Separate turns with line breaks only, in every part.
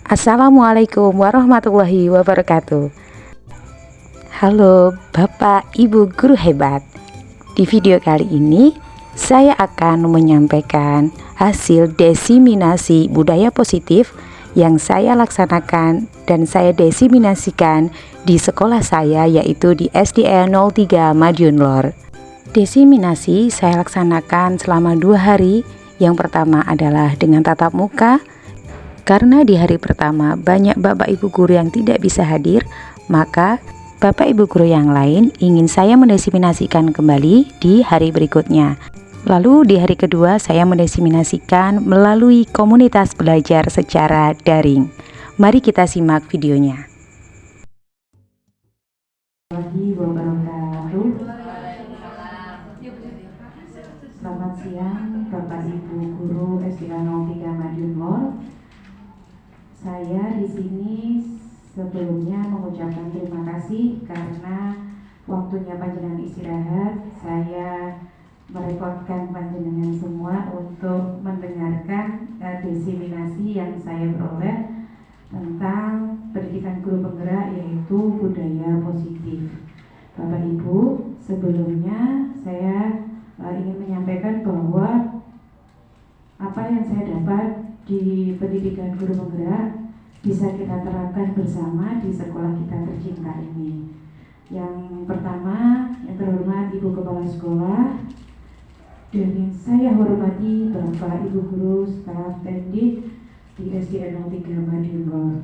Assalamualaikum warahmatullahi wabarakatuh. Halo Bapak Ibu guru hebat. Di video kali ini saya akan menyampaikan hasil desiminasi budaya positif yang saya laksanakan dan saya desiminasikan di sekolah saya, yaitu di SDN 03 Madiun Lor. Desiminasi saya laksanakan selama 2 hari. Yang pertama adalah dengan tatap muka. Karena di hari pertama banyak Bapak Ibu guru yang tidak bisa hadir, maka Bapak Ibu guru yang lain ingin saya mendesiminasikan kembali di hari berikutnya. Lalu di hari kedua saya mendesiminasikan melalui komunitas belajar secara daring. Mari kita simak videonya.
Selamat siang Bapak Ibu guru SDN 03 Madiun Lor. Saya di sini sebelumnya mengucapkan terima kasih karena waktunya panjenengan istirahat. Saya merepotkan panjenengan semua untuk mendengarkan desiminasi yang saya peroleh tentang pendidikan guru penggerak, yaitu budaya positif. Bapak Ibu, sebelumnya saya ingin menyampaikan bahwa apa yang saya dapat di pendidikan guru penggerak bisa kita terapkan bersama di sekolah kita tercinta ini. Yang pertama, yang terhormat Ibu Kepala Sekolah dan yang saya hormati Bapak Ibu guru staf teknik di SDN 03 Madiun Lor.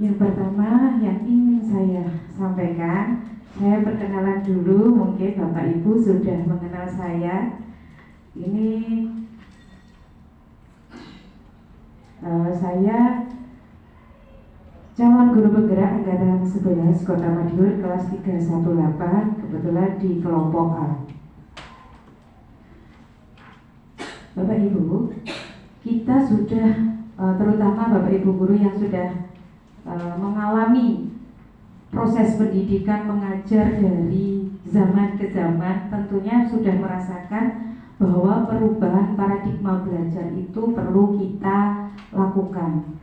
Yang pertama yang ingin saya sampaikan, saya perkenalan dulu, mungkin Bapak Ibu sudah mengenal saya. Ini saya calon guru penggerak angkatan 11 Kota Madiun kelas 318, kebetulan di kelompok A. Bapak Ibu, kita sudah terutama Bapak Ibu guru yang sudah mengalami proses pendidikan mengajar dari zaman ke zaman, tentunya sudah merasakan bahwa perubahan paradigma belajar itu perlu kita lakukan.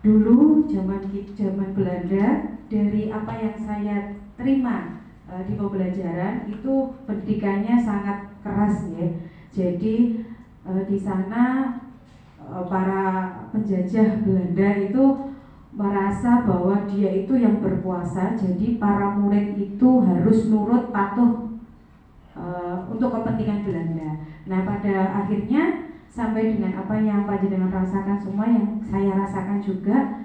Dulu zaman Belanda, dari apa yang saya terima di pembelajaran itu pendidikannya sangat keras ya. Jadi di sana para penjajah Belanda itu merasa bahwa dia itu yang berkuasa, jadi para murid itu harus nurut patuh untuk kepentingan Belanda. Nah, pada akhirnya sampai dengan apa yang panjenengan rasakan semua, yang saya rasakan juga,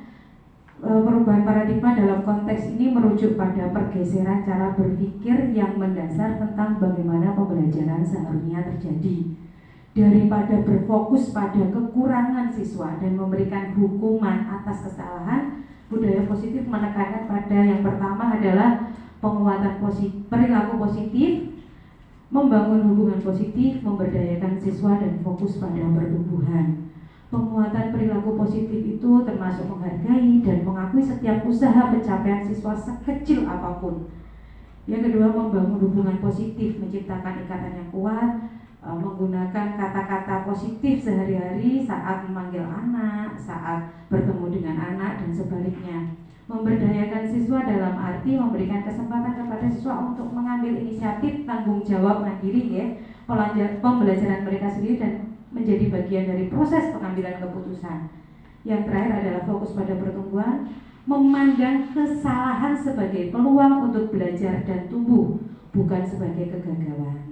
perubahan paradigma dalam konteks ini merujuk pada pergeseran cara berpikir yang mendasar tentang bagaimana pembelajaran seharusnya terjadi. Daripada berfokus pada kekurangan siswa dan memberikan hukuman atas kesalahan, budaya positif menekankan pada yang pertama adalah penguatan perilaku positif, membangun hubungan positif, memberdayakan siswa dan fokus pada pertumbuhan. Penguatan perilaku positif itu termasuk menghargai dan mengakui setiap usaha pencapaian siswa sekecil apapun. Yang kedua, membangun hubungan positif, menciptakan ikatan yang kuat, menggunakan kata-kata positif sehari-hari saat memanggil anak, saat bertemu dengan anak, dan sebaliknya. Memberdayakan siswa dalam arti memberikan kesempatan kepada siswa untuk mengambil inisiatif, tanggung jawab mandiri ya, pembelajaran mereka sendiri dan menjadi bagian dari proses pengambilan keputusan. Yang terakhir adalah fokus pada pertumbuhan, memandang kesalahan sebagai peluang untuk belajar dan tumbuh, bukan sebagai kegagalan.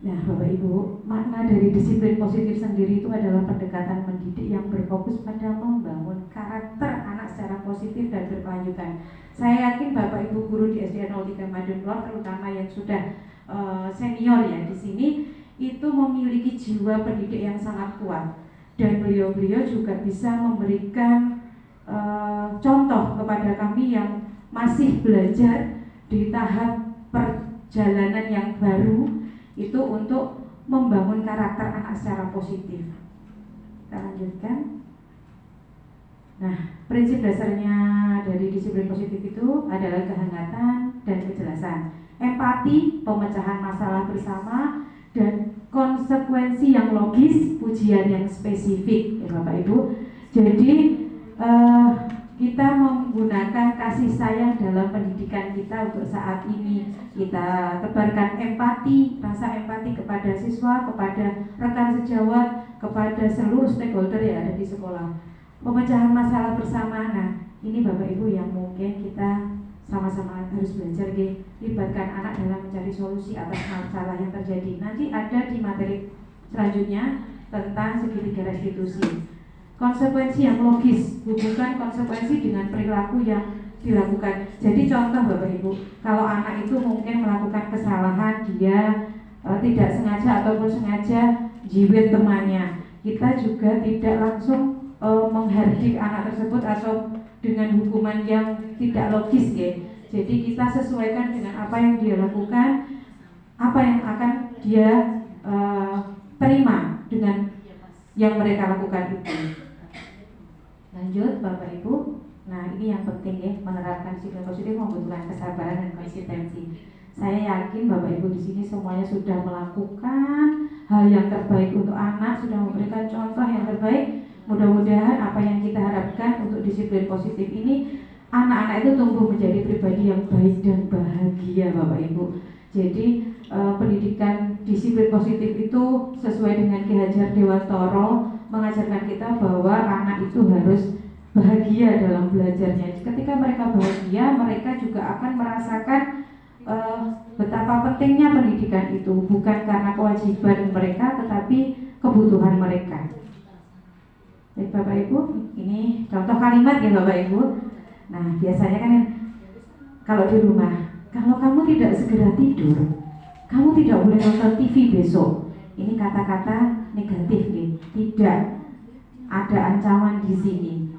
Nah, Bapak Ibu, makna dari disiplin positif sendiri itu adalah pendekatan mendidik yang berfokus pada membangun karakter anak secara positif dan berkelanjutan. Saya yakin Bapak Ibu guru di SDN 03 Madiun Lor, terutama yang sudah senior ya di sini, itu memiliki jiwa pendidik yang sangat kuat, dan beliau-beliau juga bisa memberikan contoh kepada kami yang masih belajar di tahap perjalanan yang baru, itu untuk membangun karakter anak secara positif. Kita lanjutkan. Nah, prinsip dasarnya dari disiplin positif itu adalah kehangatan dan kejelasan, empati, pemecahan masalah bersama, dan konsekuensi yang logis, pujian yang spesifik ya Bapak Ibu. Jadi kita menggunakan kasih sayang dalam pendidikan kita untuk saat ini. Kita tebarkan empati, rasa empati kepada siswa, kepada rekan sejawat, kepada seluruh stakeholder yang ada di sekolah. Pemecahan masalah bersama. Nah, ini Bapak Ibu yang mungkin kita sama-sama harus belajar, libatkan anak dalam mencari solusi atas masalah yang terjadi. Nanti ada di materi selanjutnya tentang segitiga restitusi. Konsekuensi yang logis, hubungkan konsekuensi dengan perilaku yang dilakukan. Jadi contoh Bapak Ibu, kalau anak itu mungkin melakukan kesalahan, dia tidak sengaja ataupun sengaja jiwit temannya, kita juga tidak langsung menghardik anak tersebut atau dengan hukuman yang tidak logis ya. Jadi kita sesuaikan dengan apa yang dia lakukan, apa yang akan dia terima dengan yang mereka lakukan itu. Lanjut Bapak Ibu. Nah, ini yang penting ya, menerapkan disiplin positif membutuhkan kesabaran dan konsistensi. Saya yakin Bapak Ibu di sini semuanya sudah melakukan hal yang terbaik untuk anak, sudah memberikan contoh yang terbaik. Mudah-mudahan apa yang kita harapkan untuk disiplin positif ini, anak-anak itu tumbuh menjadi pribadi yang baik dan bahagia Bapak Ibu. Jadi pendidikan disiplin positif itu sesuai dengan Ki Hajar Dewantoro mengajarkan kita bahwa anak itu harus bahagia dalam belajarnya. Ketika mereka bahagia, mereka juga akan merasakan betapa pentingnya pendidikan itu, bukan karena kewajiban mereka tetapi kebutuhan mereka. Baik Bapak Ibu, ini contoh kalimat ya Bapak Ibu. Nah, biasanya kan kalau di rumah, kalau kamu tidak segera tidur, kamu tidak boleh nonton TV besok. Ini kata-kata negatif nih. Tidak ada ancaman di sini.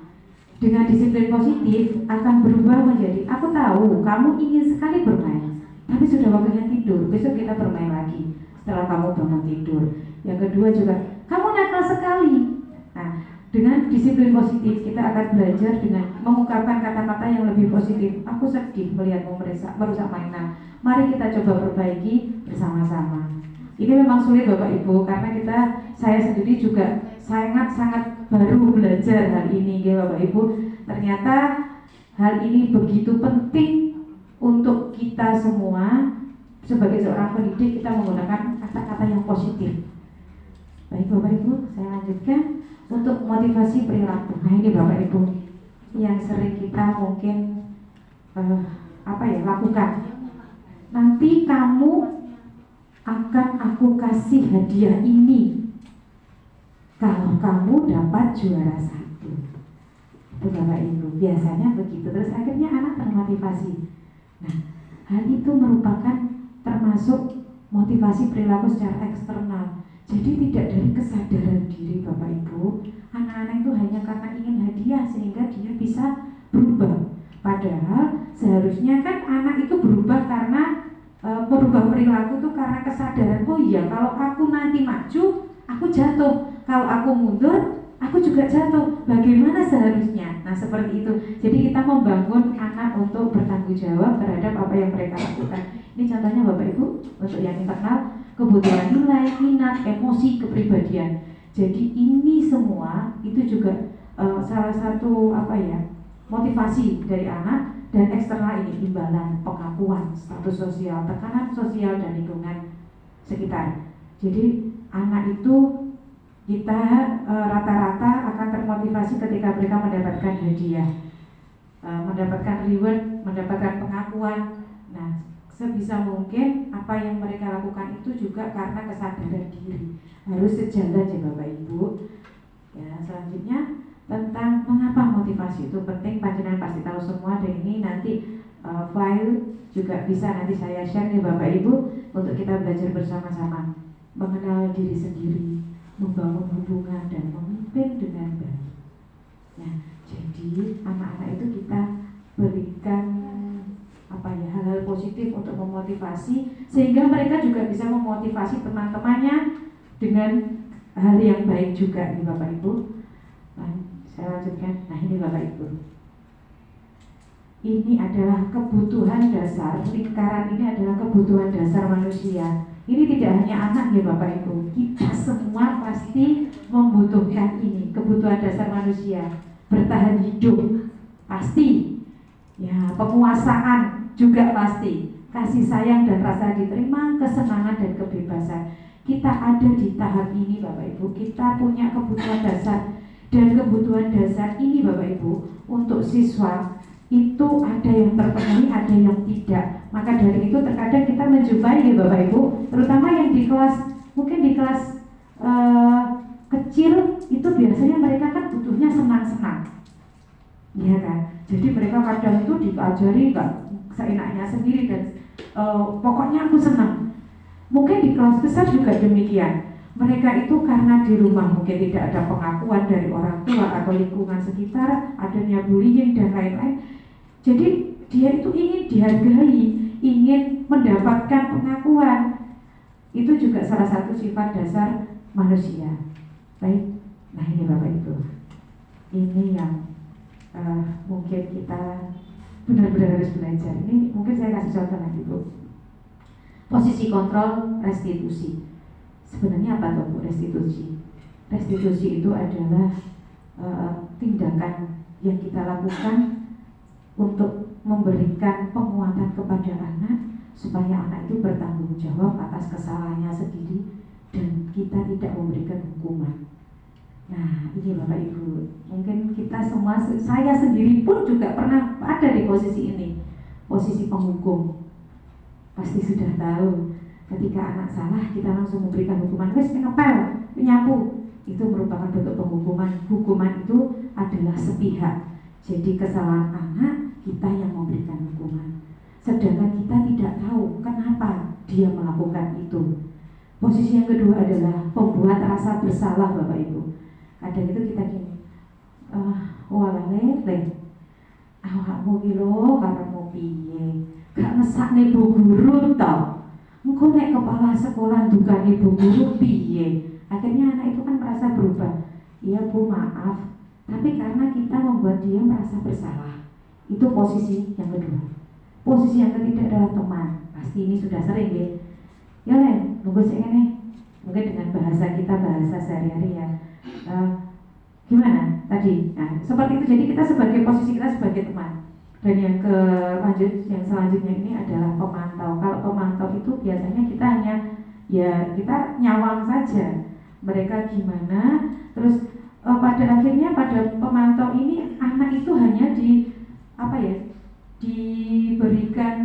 Dengan disiplin positif akan berubah menjadi, aku tahu kamu ingin sekali bermain, tapi sudah waktunya tidur. Besok kita bermain lagi setelah kamu bangun tidur. Yang kedua juga, kamu nakal sekali. Nah, dengan disiplin positif kita akan belajar dengan mengungkapkan kata-kata yang lebih positif. Aku sedih melihatmu merusak mainan. Mari kita coba perbaiki bersama-sama. Ini memang sulit Bapak Ibu, karena saya sendiri juga sangat-sangat baru belajar hal ini ya Bapak Ibu. Ternyata hal ini begitu penting untuk kita semua. Sebagai seorang pendidik, kita menggunakan kata-kata yang positif. Baik Bapak Ibu, saya lanjutkan untuk motivasi perilaku. Nah ini Bapak Ibu yang sering kita mungkin lakukan. Nanti kamu akan aku kasih hadiah ini kalau kamu dapat juara 1. Itu Bapak Ibu, biasanya begitu. Terus akhirnya anak termotivasi. Nah, hal itu merupakan termasuk motivasi perilaku secara eksternal. Jadi tidak dari kesadaran diri Bapak Ibu. Anak-anak itu hanya karena ingin hadiah sehingga dia bisa berubah. Padahal seharusnya kan anak itu berubah karena berubah perilaku itu karena kesadaran, oh iya kalau aku nanti maju, aku jatuh. Kalau aku mundur, aku juga jatuh. Bagaimana seharusnya? Nah seperti itu. Jadi kita membangun anak untuk bertanggung jawab terhadap apa yang mereka lakukan. Ini contohnya Bapak Ibu, untuk yang internal, kebutuhan nilai, minat, emosi, kepribadian. Jadi ini semua itu juga salah satu motivasi dari anak. Dan eksternal ini imbalan, pengakuan, status sosial, tekanan sosial dan lingkungan sekitar. Jadi anak itu kita rata-rata akan termotivasi ketika mereka mendapatkan hadiah, mendapatkan reward, mendapatkan pengakuan. Nah, sebisa mungkin apa yang mereka lakukan itu juga karena kesadaran diri. Harus sejalan ya Bapak Ibu. Ya, selanjutnya tentang mengapa motivasi itu penting, panjenengan pasti tahu semua, dan ini nanti file juga bisa nanti saya share nih Bapak Ibu untuk kita belajar bersama-sama mengenal diri sendiri, membangun hubungan dan memimpin dengan baik. Nah, jadi anak-anak itu kita berikan hal-hal positif untuk memotivasi sehingga mereka juga bisa memotivasi teman-temannya dengan hal yang baik juga nih Bapak Ibu. Saya lanjutkan. Nah ini Bapak Ibu, ini adalah kebutuhan dasar, lingkaran ini adalah kebutuhan dasar manusia. Ini tidak hanya anak ya Bapak Ibu, kita semua pasti membutuhkan ini. Kebutuhan kebutuhan dasar manusia, bertahan hidup pasti, ya penguasaan juga pasti, kasih sayang dan rasa diterima, kesenangan dan kebebasan. Kita ada di tahap ini Bapak Ibu, kita punya kebutuhan dasar, dan kebutuhan dasar ini Bapak Ibu untuk siswa itu ada yang terpenuhi, ada yang tidak. Maka dari itu terkadang kita menjumpai ya Bapak Ibu, terutama yang di kelas, mungkin di kelas kecil itu biasanya mereka kan butuhnya senang-senang, ya kan. Jadi mereka kadang itu diajari nggak seenaknya sendiri dan pokoknya aku senang. Mungkin di kelas besar juga demikian. Mereka itu karena di rumah mungkin tidak ada pengakuan dari orang tua atau lingkungan sekitar, adanya bullying dan lain-lain. Jadi dia itu ingin dihargai, ingin mendapatkan pengakuan. Itu juga salah satu sifat dasar manusia. Baik, nah ini Bapak Ibu, ini yang mungkin kita benar-benar harus belajar. Ini mungkin saya kasih contoh lagi Bu. Posisi kontrol restitusi. Sebenarnya apa tuh Bu restitusi? Restitusi itu adalah tindakan yang kita lakukan untuk memberikan penguatan kepada anak supaya anak itu bertanggung jawab atas kesalahannya sendiri dan kita tidak memberikan hukuman. Nah ini Bapak Ibu, mungkin kita semua, saya sendiri pun juga pernah ada di posisi ini, posisi penghukum. Pasti sudah tahu ketika anak salah kita langsung memberikan hukuman, wes ngepel, nyapu, itu merupakan bentuk penghukuman. Hukuman itu adalah sepihak, jadi kesalahan anak kita yang memberikan hukuman, sedangkan kita tidak tahu kenapa dia melakukan itu. Posisi yang kedua adalah pembuat rasa bersalah Bapak Ibu. Kadang itu kita gini, walah lele, awakmu ki lho karepmu piye? Gak ngesakne Bu Guru toh. Engko nek kepala sekolah dukane Bu Guru piye? Akhirnya anak itu kan merasa berubah. Iya Bu, maaf. Tapi karena kita membuat dia merasa bersalah. Itu posisi yang kedua. Posisi yang ketiga adalah teman. Pasti ini sudah sering ya. Ya Len, nunggu sih nih. Mungkin dengan bahasa kita, bahasa sehari-hari ya. Gimana tadi? Nah, seperti itu. Jadi kita sebagai posisi kita sebagai teman. Dan yang selanjutnya ini adalah pemantau. Kalau pemantau itu biasanya kita hanya ya kita nyawang saja. Mereka gimana? Terus pada akhirnya pada pemantau ini anak itu hanya diberikan,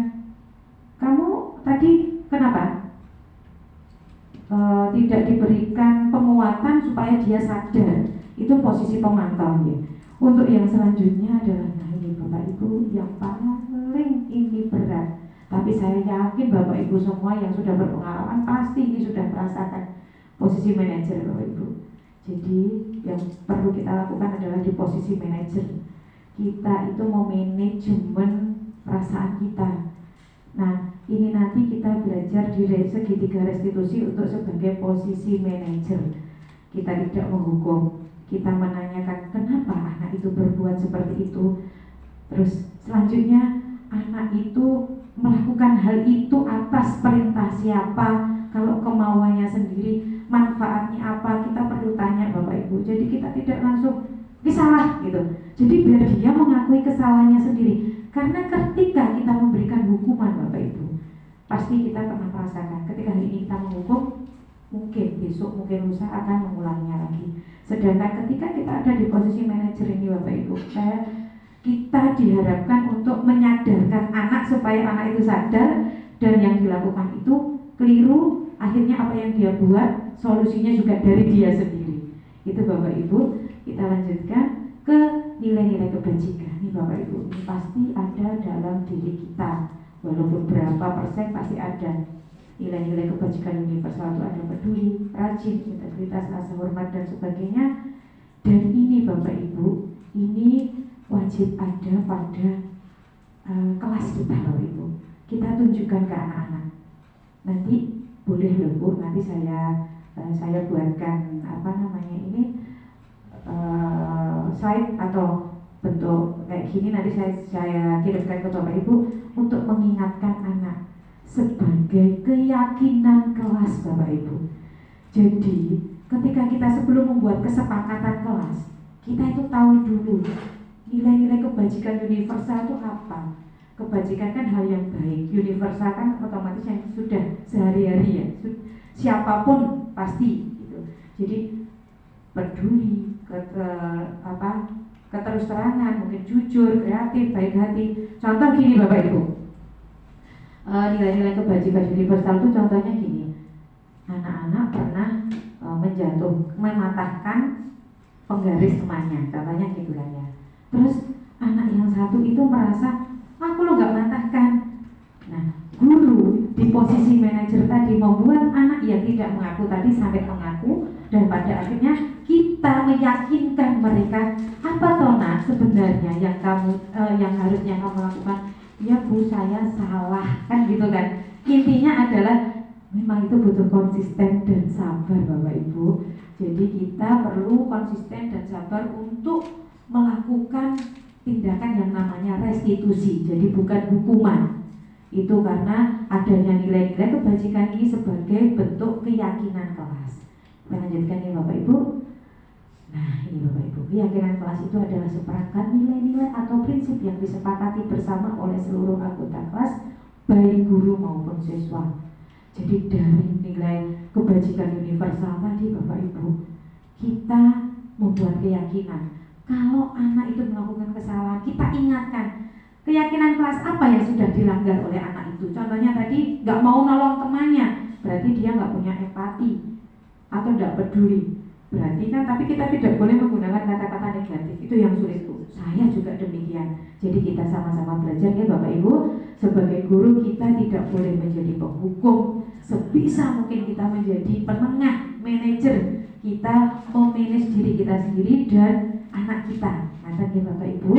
kamu tadi kenapa? Tidak diberikan penguatan supaya dia sadar. Itu posisi pemantau ya. Untuk yang selanjutnya adalah Bapak Ibu yang paling ini berat, tapi saya yakin Bapak Ibu semua yang sudah berpengalaman pasti ini sudah merasakan posisi manajer Bapak Ibu. Jadi yang perlu kita lakukan adalah di posisi manajer. Kita itu memanajemen perasaan kita. Nah ini nanti kita belajar di segitiga restitusi untuk sebagai posisi manajer. Kita tidak menghukum, kita menanyakan kenapa anak itu berbuat seperti itu. Terus selanjutnya anak itu melakukan hal itu atas perintah siapa, kalau kemauannya sendiri, manfaatnya apa, kita perlu tanya Bapak Ibu. Jadi kita tidak langsung salah gitu. Jadi biar dia mengakui kesalahannya sendiri. Karena ketika kita memberikan hukuman Bapak Ibu, pasti kita pernah merasakan ketika hari ini kita menghukum, mungkin besok, mungkin lusa akan mengulanginya lagi. Sedangkan ketika kita ada di posisi manajer ini Bapak Ibu, kita diharapkan untuk menyadarkan anak supaya anak itu sadar dan yang dilakukan itu keliru. Akhirnya apa yang dia buat solusinya juga dari dia sendiri. Itu Bapak Ibu. Kita lanjutkan ke nilai-nilai kebajikan. Nih Bapak Ibu, ini pasti ada dalam diri kita. Walaupun berapa persen pasti ada. Nilai-nilai kebajikan universal itu ada peduli, rajin, integritas, rasa hormat dan sebagainya. Dan ini Bapak Ibu, ini wajib ada pada kelas kita Bapak Ibu. Kita tunjukkan ke anak-anak. Nanti boleh loh Bu, nanti saya buatkan slide atau bentuk kayak gini, nanti saya kirimkan ke Bapak Ibu untuk mengingatkan anak sebagai keyakinan kelas Bapak Ibu. Jadi ketika kita sebelum membuat kesepakatan kelas, kita itu tahu dulu nilai-nilai kebajikan universal itu apa. Kebajikan kan hal yang baik, universal kan otomatis yang sudah sehari-hari ya, siapapun pasti gitu. Jadi peduli, keterus terangan, mungkin jujur, kreatif, baik hati. Contoh gini Bapak Ibu, nilai-nilai kebajikan universal itu contohnya gini, anak-anak pernah mematahkan penggaris temannya, contohnya gitu kan ya. Terus anak yang satu itu merasa, aku lo gak matahkan. Nah, guru di posisi manajer tadi membuat anak yang tidak mengaku tadi sampai mengaku, dan pada akhirnya kita meyakinkan mereka, apa toh nak sebenarnya yang yang harusnya kamu lakukan. Ya Bu, saya salah, kan gitu kan. Intinya adalah memang itu butuh konsisten dan sabar Bapak Ibu. Jadi kita perlu konsisten dan sabar untuk melakukan tindakan yang namanya restitusi. Jadi bukan hukuman. Itu karena adanya nilai-nilai kebajikan ini sebagai bentuk keyakinan kelas. Kita lanjutkan ya Bapak Ibu. Nah ini Bapak Ibu, keyakinan kelas itu adalah seperangkat nilai-nilai atau prinsip yang disepakati bersama oleh seluruh anggota kelas, baik guru maupun siswa. Jadi dari nilai kebajikan universal tadi Bapak Ibu, kita membuat keyakinan kalau anak itu melakukan kesalahan, kita ingatkan keyakinan kelas apa yang sudah dilanggar oleh anak itu. Contohnya tadi nggak mau nolong temannya, berarti dia nggak punya empati atau nggak peduli. Berarti kan, tapi kita tidak boleh menggunakan kata-kata negatif, itu yang sulit Bu. Saya juga demikian. Jadi kita sama-sama belajar ya Bapak Ibu. Sebagai guru kita tidak boleh menjadi penghukum. Sebisa mungkin kita menjadi penengah, manajer. Kita memanage diri kita sendiri dan anak kita. Nah ya Bapak Ibu,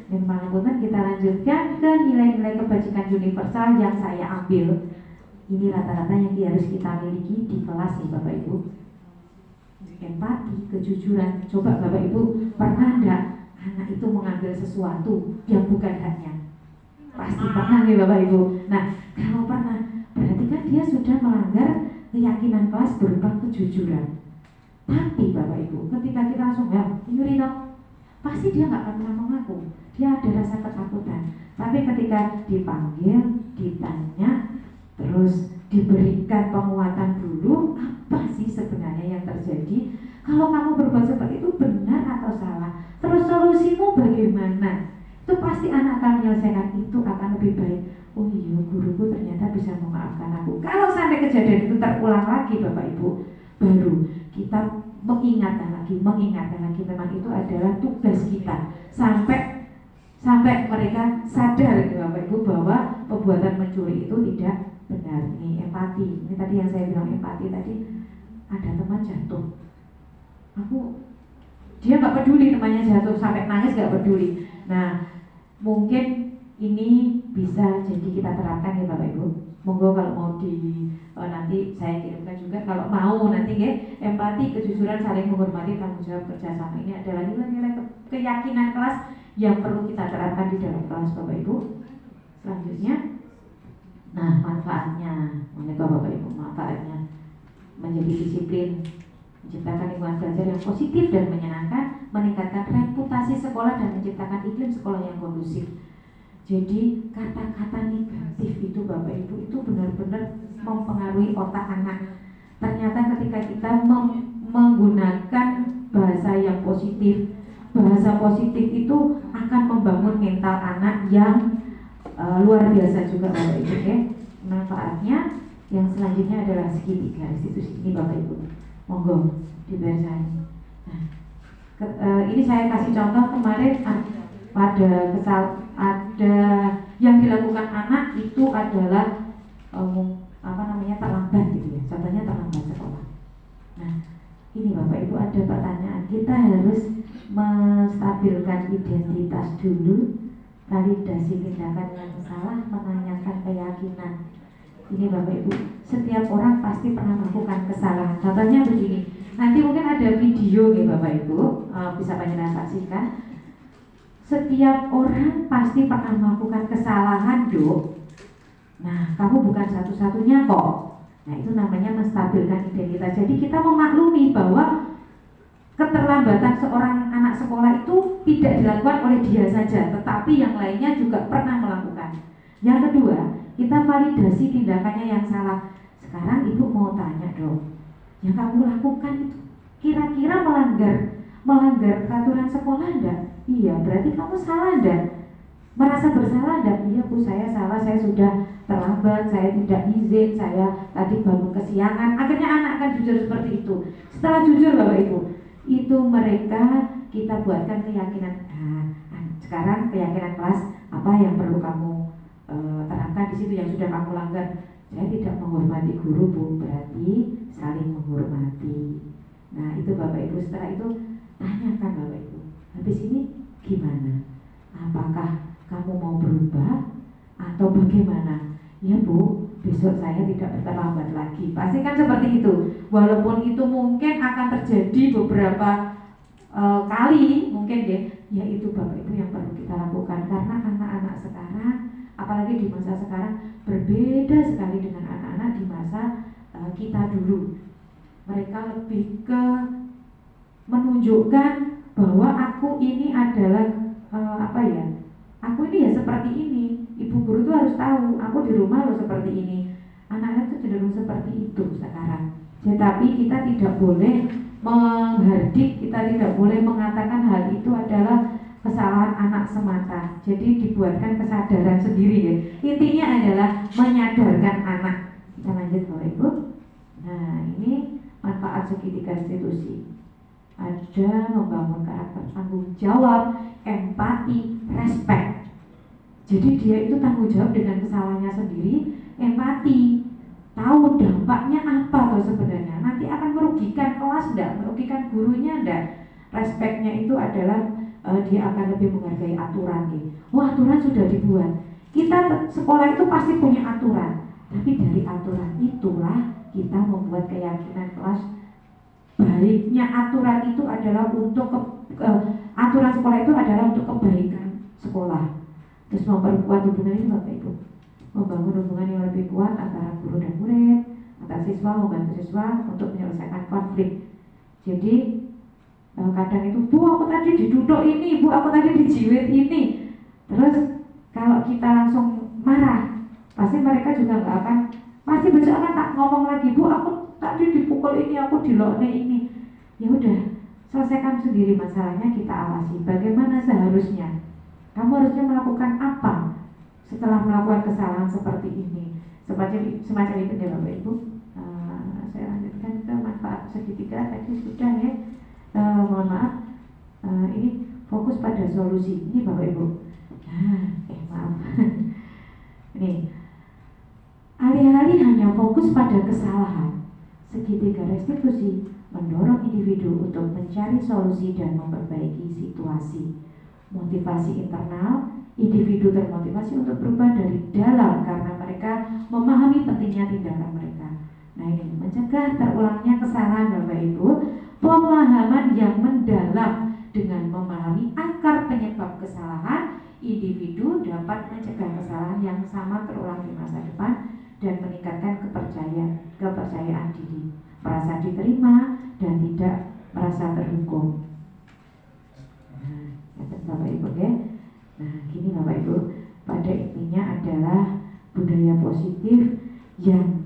memang kita lanjutkan ke nilai-nilai kebajikan universal yang saya ambil. Ini rata-rata yang harus kita miliki di kelas nih Bapak Ibu. Empati, kejujuran. Coba Bapak Ibu pernah enggak anak itu mengambil sesuatu yang bukan haknya? Pasti pernah ya Bapak Ibu. Nah kalau pernah, berarti kan dia sudah melanggar keyakinan kelas berupa kejujuran. Tapi Bapak Ibu, ketika kita langsung nyuri dong, pasti dia nggak akan pernah mengaku. Dia ada rasa ketakutan. Tapi ketika dipanggil, ditanya, terus diberikan penguatan dulu, apa sih sebenarnya yang terjadi? Kalau kamu berbuat seperti itu benar atau salah? Terus solusimu bagaimana? Itu pasti anak akan menyelesaikan, itu akan lebih baik. Oh iya, guruku ternyata bisa memaafkan aku. Kalau sampai kejadian itu terulang lagi Bapak Ibu, baru kita mengingatkan lagi. Memang itu adalah tugas kita sampai mereka sadar Bapak Ibu bahwa perbuatan mencuri itu tidak benar. Ini empati. Ini tadi yang saya bilang empati tadi. Ada teman jatuh, dia nggak peduli temannya jatuh sampai nangis, nggak peduli. Nah mungkin ini bisa jadi kita terapkan ya Bapak Ibu. Monggo kalau mau nanti saya kirimkan juga kalau mau nanti ya. Empati, kejujuran, saling menghormati, tanggung jawab, kerjasama, ini adalah nilai-nilai keyakinan kelas yang perlu kita terapkan di dalam kelas Bapak Ibu. Selanjutnya, nah manfaatnya, Bapak Ibu, manfaatnya menjadi disiplin, menciptakan lingkungan belajar yang positif dan menyenangkan, meningkatkan reputasi sekolah dan menciptakan iklim sekolah yang kondusif. Jadi kata-kata negatif itu Bapak Ibu itu benar-benar mempengaruhi otak anak. Ternyata ketika kita menggunakan bahasa yang positif, bahasa positif itu akan membangun mental anak yang luar biasa juga Bapak Ibu ya. Manfaatnya yang selanjutnya adalah segitiga restitusi ini Bapak Ibu. Monggo dibacain. Nah, ini saya kasih contoh kemarin ada yang dilakukan anak itu adalah terlambat gitu ya. Contohnya terlambat sekolah. Nah, ini Bapak Ibu ada pertanyaan. Kita harus menstabilkan identitas dulu, validasi tindakan yang salah, menanyakan keyakinan. Ini Bapak Ibu, setiap orang pasti pernah melakukan kesalahan. Contohnya begini, nanti mungkin ada video nih Bapak Ibu, bisa panjenengan saksikan. Setiap orang pasti pernah melakukan kesalahan Dok. Nah kamu bukan satu-satunya kok. Nah itu namanya menstabilkan identitas. Jadi kita memaklumi bahwa keterlambatan seorang anak sekolah itu tidak dilakukan oleh dia saja, tetapi yang lainnya juga pernah melakukan. Yang kedua, kita validasi tindakannya yang salah. Sekarang ibu mau tanya dong, yang kamu lakukan itu kira-kira melanggar peraturan sekolah enggak? Iya, berarti kamu salah enggak? Merasa bersalah enggak? Iya bu, saya salah, saya sudah terlambat, saya tidak izin, saya tadi bangun kesiangan. Akhirnya anak akan jujur seperti itu. Setelah jujur Bapak Ibu, itu mereka kita buatkan keyakinan. Sekarang keyakinan kelas apa yang perlu kamu terapkan di situ yang sudah kamu langgar. Saya tidak menghormati guru bu, berarti saling menghormati. Nah itu Bapak Ibu, setelah itu tanyakan Bapak Ibu, habis ini gimana? Apakah kamu mau berubah atau bagaimana? Ya bu, besok saya tidak terlambat lagi. Pasti kan seperti itu. Walaupun itu mungkin akan terjadi beberapa kali, mungkin ya itu Bapak Ibu yang perlu kita lakukan. Karena anak-anak sekarang, apalagi di masa sekarang, berbeda sekali dengan anak-anak di masa kita dulu. Mereka lebih ke menunjukkan bahwa aku ini adalah aku ini ya seperti ini. Ibu guru itu harus tahu aku di rumah loh seperti ini. Anak-anak itu cenderung seperti itu sekarang. Tetapi kita tidak boleh menghardik, kita tidak boleh mengatakan hal itu adalah kesalahan anak semata. Jadi dibuatkan kesadaran sendiri ya. Intinya adalah menyadarkan anak. Kita lanjut Bapak Ibu. Nah ini manfaat segitiga restitusi. Ada membangun karakter tanggung jawab, empati, respect. Jadi dia itu tanggung jawab dengan kesalahannya sendiri, empati, tahu dampaknya apa tuh sebenarnya. Nanti akan merugikan kelas enggak, merugikan gurunya enggak. Respectnya itu adalah dia akan lebih menghargai aturan nih. Wah aturan sudah dibuat. Kita sekolah itu pasti punya aturan, tapi dari aturan itulah kita membuat keyakinan kelas. Baiknya aturan itu adalah untuk aturan sekolah itu adalah untuk kebaikan sekolah. Terus memperkuat hubungan ini Bapak Ibu, membangun hubungan yang lebih kuat antara guru dan murid, antara siswa membantu siswa untuk menyelesaikan konflik. Jadi kadang itu, bu aku tadi diduduk ini, bu aku tadi dijiwit ini. Terus kalau kita langsung marah, pasti mereka juga nggak akan, pasti besok akan tak ngomong lagi, bu aku tadi dipukul ini, aku dilokne ini. Ya udah, selesaikan sendiri masalahnya, kita awasi bagaimana seharusnya. Kamu harusnya melakukan apa setelah melakukan kesalahan seperti ini. Semacam itu ya Bapak Ibu. Saya lanjutkan ke manfaat segitiga tadi sudah ya. Mohon maaf, ini fokus pada solusi. Ini Bapak Ibu. Maaf. Ini alih-alih hanya fokus pada kesalahan, segitiga restitusi mendorong individu untuk mencari solusi dan memperbaiki situasi. Motivasi internal, individu termotivasi untuk berubah dari dalam karena mereka memahami pentingnya tindakan mereka. Nah ini mencegah terulangnya kesalahan Bapak Ibu. Pemahaman yang mendalam dengan memahami akar penyebab kesalahan, individu dapat mencegah kesalahan yang sama terulang di masa depan dan meningkatkan kepercayaan diri, merasa diterima dan tidak merasa terhukum. Bapak Ibu ya. Nah gini Bapak Ibu, pada intinya adalah budaya positif yang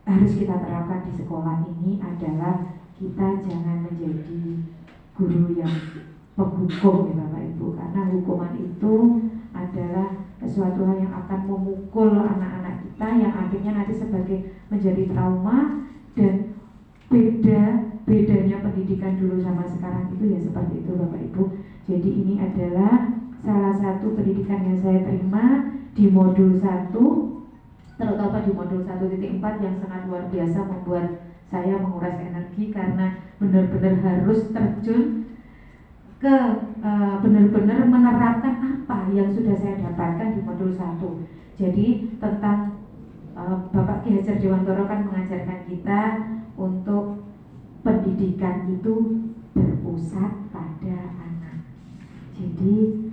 harus kita terapkan di sekolah ini adalah kita jangan menjadi guru yang penghukum ya Bapak Ibu, karena hukuman itu adalah sesuatu hal yang akan memukul anak-anak kita yang akhirnya nanti sebagai menjadi trauma. Dan bedanya pendidikan dulu sama sekarang itu ya seperti itu Bapak Ibu. Jadi ini adalah salah satu pendidikan yang saya terima di modul 1, terutama di modul 1.4 yang sangat luar biasa membuat saya menguras energi karena benar-benar harus terjun ke benar-benar menerapkan apa yang sudah saya dapatkan di modul 1. Jadi tentang Bapak Ki Hajar Dewantoro kan mengajarkan kita untuk pendidikan itu berpusat pada anak. Jadi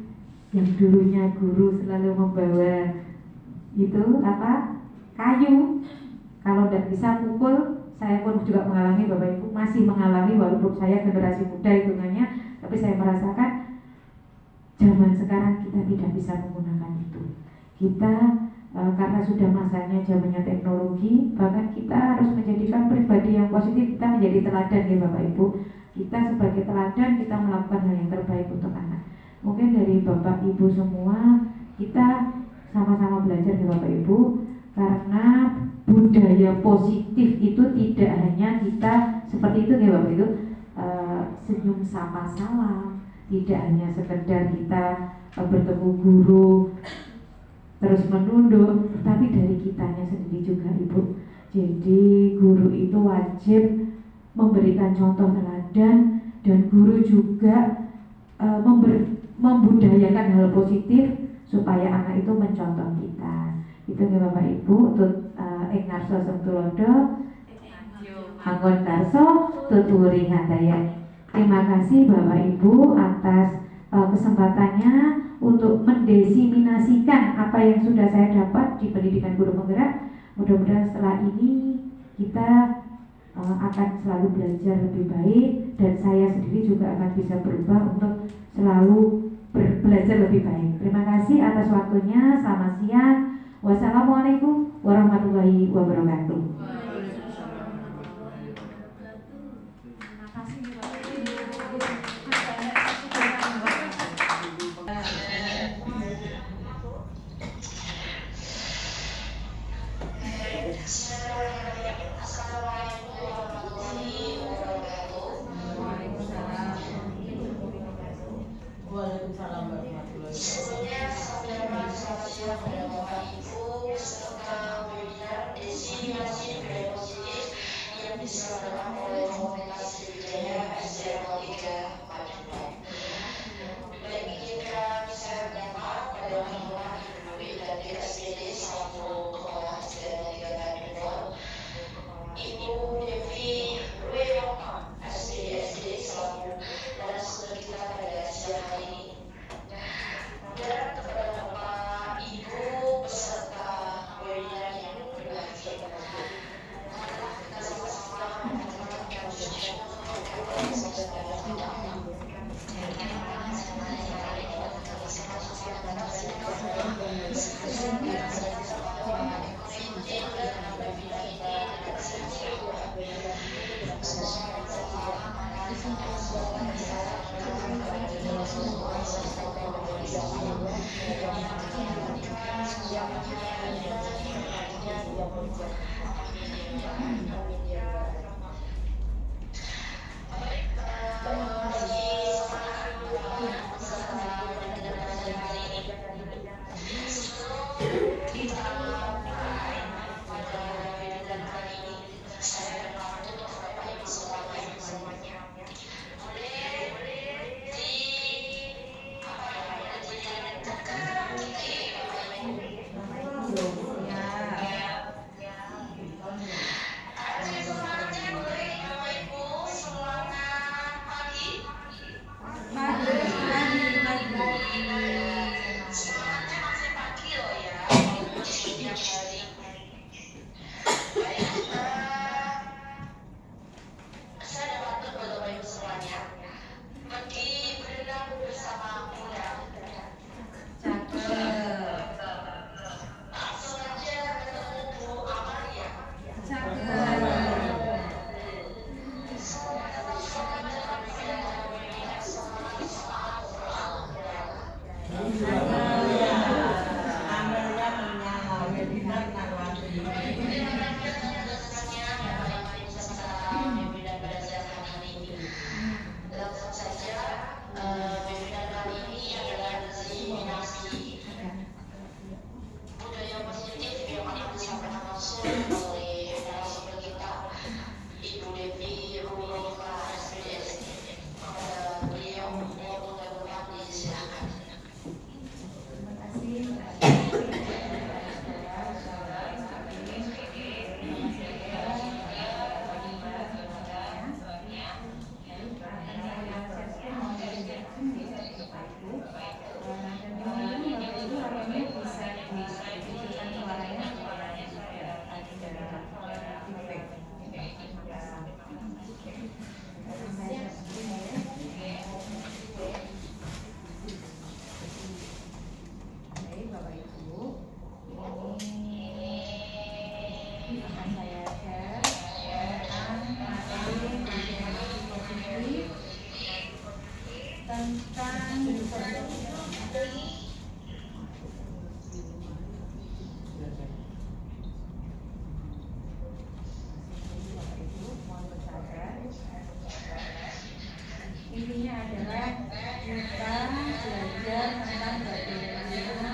yang dulunya guru selalu membawa itu kayu, kalau tidak bisa pukul. Saya pun juga mengalami Bapak Ibu, masih mengalami walaupun saya generasi muda hitungannya, Tapi saya merasakan zaman sekarang kita tidak bisa menggunakan itu. Kita karena sudah masanya zamannya teknologi, bahkan kita harus menjadikan pribadi yang positif. Kita menjadi teladan ya Bapak Ibu. Kita sebagai teladan, kita melakukan hal yang terbaik untuk anak. Mungkin dari Bapak Ibu semua, kita sama-sama belajar ya Bapak Ibu, karena budaya positif itu tidak hanya kita seperti itu ya Bapak Ibu, senyum sapa salam, tidak hanya sekedar kita bertemu guru terus menunduk, tapi dari kitanya sendiri juga Ibu. Jadi guru itu wajib memberikan contoh teladan, dan guru juga membudayakan hal positif supaya anak itu mencontoh kita. Itu ya Bapak Ibu, untuk Engarso Sengtulodo Anggon Karso Tuturi Handayani. Terima kasih Bapak Ibu atas kesempatannya untuk mendiseminasikan apa yang sudah saya dapat di pendidikan guru penggerak. Mudah-mudahan setelah ini kita akan selalu belajar lebih baik, dan saya sendiri juga akan bisa berubah untuk selalu belajar lebih baik. Terima kasih atas waktunya. Selamat siang. Wassalamualaikum warahmatullahi wabarakatuh.
Waalaikumsalam warahmatullahi wabarakatuh. Sebelumnya selamat siang kepada Bapak Ibu serta webinar diseminasi budaya positif yang diselenggarakan oleh Komunitas Budaya SDN 03 Madiun. Baik, izinkan saya menyapa pada teman-teman Ibu dan DSPD selaku Kepala SDN 03 Madiun, Ibu Devi Rueyong SD selaku narasumber kita pada siang hari ini, dan kepada Bapak Ibu beserta webinar yang berbahagia. Kita sama-sama mendengarkan ujian
belajar tentang bagaimana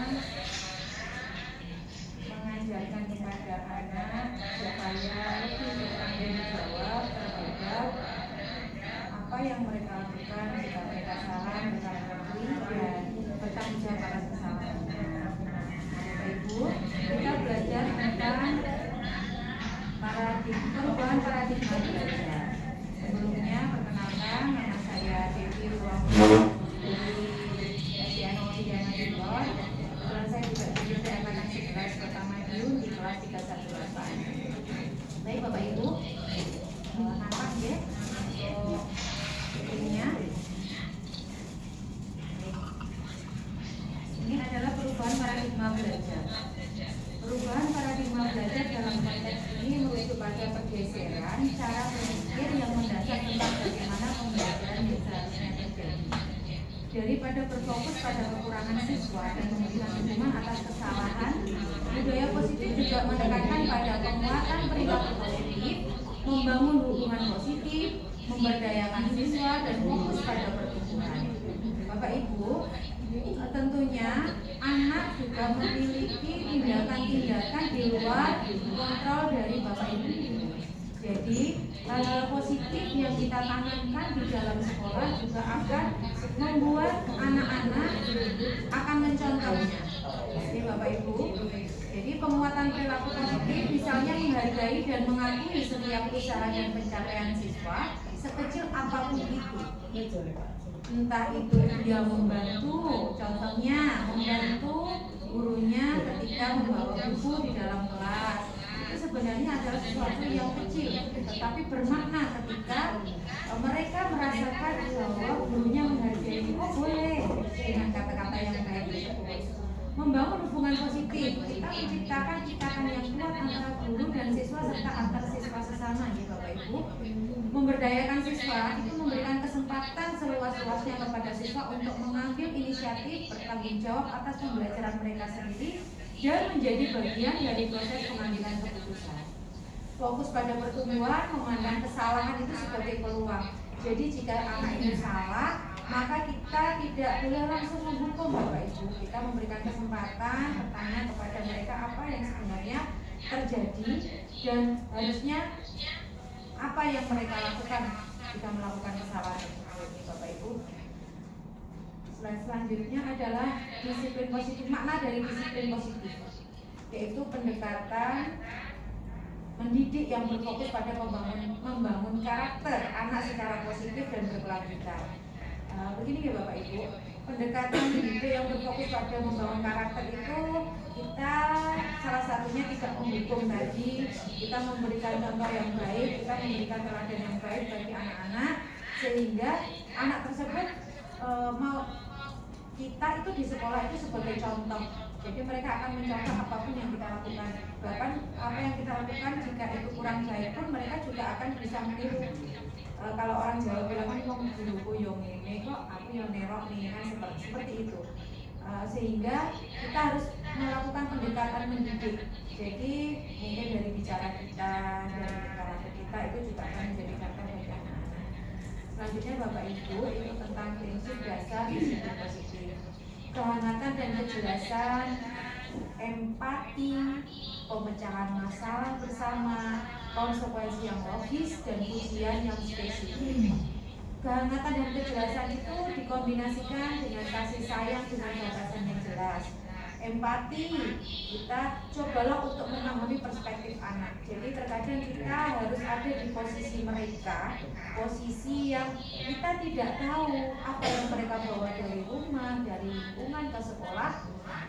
mengajarkan kepada anak supaya lebih bertanggung jawab terhadap apa yang mereka lakukan. Jika mereka salah, mereka mengakui dan bertanggung jawab atas kesalahannya. Bapak Ibu, kita belajar tentang perubahan paradigma belajar. Sebelumnya, perkenalkan, nama saya Devi Ruang dari SDN Oksiana Timur. Kebetulan saya juga duduk di angkatan 11 Kota Madiun di kelas 318. Baik Bapak Ibu, nampak ya ininya. Ini adalah perubahan paradigma belajar. Perubahan paradigma belajar dalam konteks ini merujuk pada pergeseran cara berpikir yang mendasar tentang bagaimana pembelajaran yang seharusnya terjadi. Daripada berfokus pada kekurangan siswa dan memberikan hukuman atas kesalahan, budaya positif juga menekankan pada penguatan perilaku positif, membangun hubungan positif, memberdayakan siswa, dan fokus pada pertumbuhan. Bapak Ibu, tentunya anak juga memiliki tindakan-tindakan di luar kontrol dari Bapak Ibu. Jadi hal-hal positif yang kita tanamkan di dalam sekolah juga akan membuat anak-anak akan mencontohnya. Jadi Bapak Ibu, jadi penguatan perilaku positif misalnya menghargai dan mengakui setiap usaha dan pencapaian siswa sekecil apapun itu. Entah itu dia membantu, contohnya membantu gurunya ketika membawa buku di dalam kelas. Itu sebenarnya adalah sesuatu yang kecil, tetapi bermakna ketika mereka merasakan bahwa gurunya menghargai. Oh boleh, dengan kata-kata yang baik tersebut. Membangun hubungan positif, kita menciptakan ikatan yang kuat antara guru dan siswa serta antar siswa sesama, ya Bapak Ibu. Memberdayakan siswa itu memberikan kesempatan seluas-luasnya kepada siswa untuk mengambil inisiatif, bertanggung jawab atas pembelajaran mereka sendiri dan menjadi bagian dari proses pengambilan keputusan. Fokus pada pertumbuhan, memandang kesalahan itu sebagai peluang. Jadi jika anak itu salah, maka kita tidak boleh langsung menghukum Bapak Ibu. Kita memberikan kesempatan bertanya kepada mereka apa yang sebenarnya terjadi dan harusnya apa yang mereka lakukan jika melakukan kesalahan tersebut, Bapak Ibu. Selanjutnya adalah disiplin positif. Makna dari disiplin positif yaitu pendekatan mendidik yang berfokus pada membangun karakter anak secara positif dan berkelanjutan. Begini ya Bapak Ibu, pendekatan mendidik yang berfokus pada membangun karakter itu kita salah satunya tidak menghukum tadi, kita memberikan contoh yang baik, kita memberikan teladan yang baik bagi anak-anak sehingga anak tersebut mau kita itu di sekolah itu sebagai contoh. Jadi mereka akan mencontoh apapun yang kita lakukan. Bahkan apa yang kita lakukan jika itu kurang baik pun mereka juga akan bisa meniru. Kalau orang Jawa bilang kan wong guruku yo ngene kok aku yo nerok nih kan seperti itu. Sehingga kita harus melakukan pendekatan mendidik. Jadi mungkin dari bicara kita, dari karakter kita itu juga akan menjadi contoh bagi anak-anak. Selanjutnya Bapak Ibu itu tentang prinsip dasar disiplin positif. Kehangatan dan kejelasan, empati, pemecahan masalah bersama, konsekuensi yang logis, dan ujian yang spesifik. Kehangatan dan kejelasan itu dikombinasikan dengan kasih sayang dengan batasan yang jelas. Empati, kita cobalah untuk memahami perspektif anak. Jadi terkadang kita harus ada di posisi mereka, posisi yang kita tidak tahu apa yang mereka bawa dari rumah, dari lingkungan ke sekolah.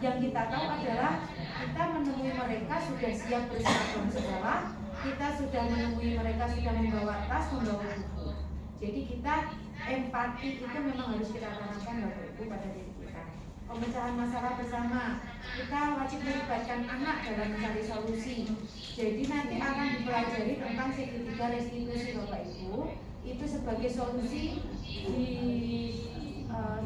Yang kita tahu adalah kita menemui mereka sudah siap berseragam sekolah, kita sudah menemui mereka sudah membawa tas, membawa buku. Jadi kita empati itu memang harus kita tanamkan Bapak Ibu pada diri kita. Pemecahan masalah bersama, kita wajib melibatkan anak dalam mencari solusi. Jadi nanti akan dipelajari tentang segitiga restitusi Bapak Ibu. Itu sebagai solusi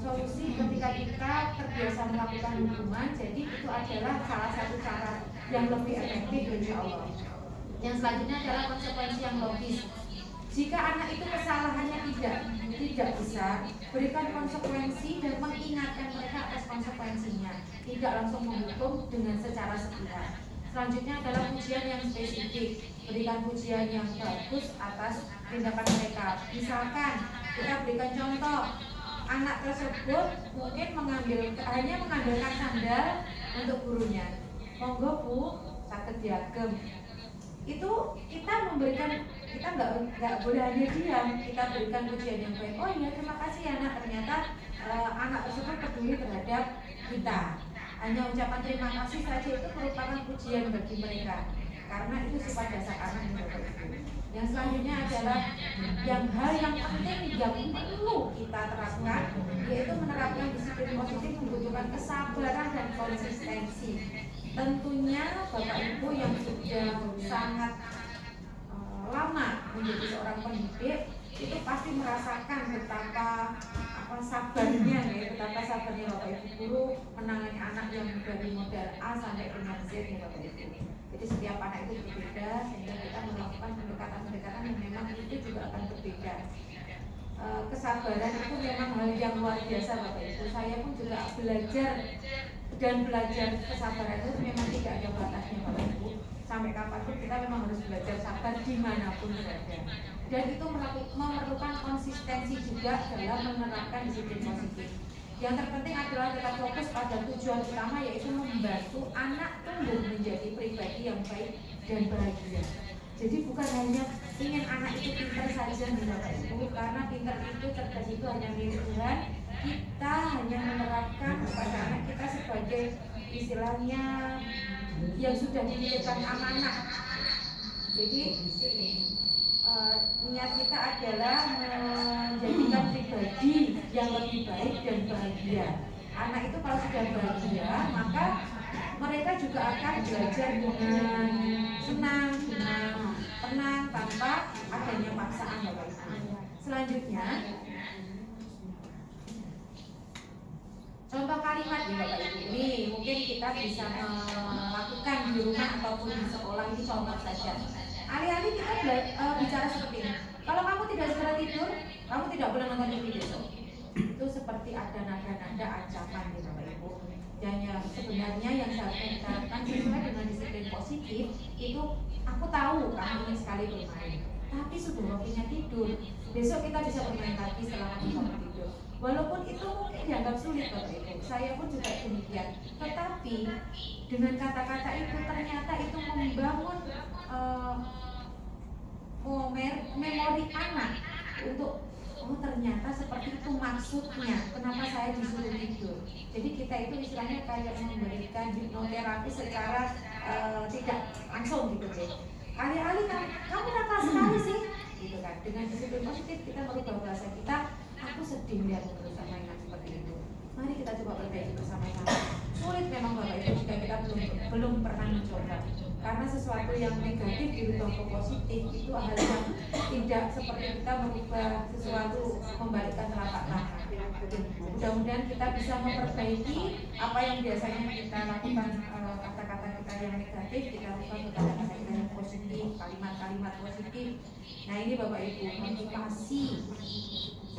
solusi ketika kita terbiasa melakukan hukuman. Jadi itu adalah salah satu cara yang lebih efektif insya Allah. Yang selanjutnya adalah konsekuensi yang logis. Jika anak itu kesalahannya tidak besar, berikan konsekuensi dan mengingatkan mereka atas konsekuensinya, tidak langsung menghukum dengan secara sepihak. Selanjutnya adalah pujian yang spesifik, berikan pujian yang bagus atas tindakan mereka. Misalkan kita berikan contoh, anak tersebut mungkin hanya mengandalkan sandal untuk gurunya. Monggo Bu, saged diagem. Itu kita nggak boleh hanya diam, kita berikan pujian yang baik. Oh iya, terima kasih ya nak, ternyata anak tersebut peduli terhadap kita. Hanya ucapan terima kasih saja itu merupakan pujian bagi mereka, karena itu sifat dasar anak yang Bapak Ibu. Yang selanjutnya adalah hal yang penting yang perlu kita terapkan, yaitu menerapkan disiplin positif membutuhkan kesabaran dan konsistensi. Tentunya Bapak Ibu yang sudah sangat lama menjadi seorang pendidik itu pasti merasakan betapa sabarnya Bapak Ibu guru menangani anak yang dari modal A sampai dengan Z ya Bapak Ibu. Jadi setiap anak itu berbeda, sehingga kita melakukan pendekatan-pendekatan yang memang itu juga akan berbeda. Kesabaran itu memang hal yang luar biasa Bapak Ibu. Saya pun juga belajar kesabaran itu memang tidak ada batasnya Bapak Ibu. Sampai kapanpun kita memang harus belajar sabar dimanapun berada. Dan itu memerlukan konsistensi juga dalam menerapkan disiplin positif. Yang terpenting adalah kita fokus pada tujuan utama, yaitu membantu anak tumbuh menjadi pribadi yang baik dan bahagia. Jadi bukan hanya ingin anak itu pintar saja Bapak Ibu, karena pintar itu cerdas itu hanya milik Tuhan. Kita hanya menerapkan kepada anak kita sebagai istilahnya yang sudah dititipkan amanah. Jadi niat kita adalah menjadikan pribadi yang lebih baik dan bahagia. Anak itu kalau sudah bahagia, maka mereka juga akan belajar dengan senang, dengan tenang, tanpa adanya paksaan Bapak Ibu. Selanjutnya, contoh kalimat ya Bapak Ibu. Ini mungkin kita bisa melakukan di rumah ataupun di sekolah, ini contoh saja. Alih-alih kita bicara seperti ini, kalau kamu tidak segera tidur, kamu tidak boleh nonton TV besok. Itu seperti ada nada-nada ancaman ya Bapak Ibu. Dan yang sebenarnya yang seharusnya kita lakukan sesuai dengan disiplin positif itu, aku tahu kamu ingin sekali bermain, tapi sudah waktunya tidur. Besok kita bisa bermain lagi setelah kamu bangun tidur. Walaupun itu mungkin dianggap sulit Bapak Ibu, saya pun juga demikian. Tetapi dengan kata-kata itu ternyata itu membangun memori anak untuk ternyata seperti itu maksudnya kenapa saya disuruh tidur. Jadi kita itu istilahnya kayak memberikan hipnoterapi secara tidak langsung gitu deh. Alih-alih kamu nakal sekali sih gitu kan. Dengan disiplin positif kita merubah bahasa kita, aku sedih lihat berusaha mainan seperti itu. Mari kita coba perbaiki bersama-sama. Sulit memang Bapak Ibu jika kita belum pernah mencoba. Karena sesuatu yang negatif dirubah ke positif itu hal yang tidak seperti kita merubah sesuatu, membalikkan telapak tangan. Mudah-mudahan kita bisa memperbaiki apa yang biasanya kita lakukan, kata-kata kita yang negatif kita rubah ke kata-kata kita yang positif, kalimat-kalimat positif. Nah ini Bapak Ibu, motivasi.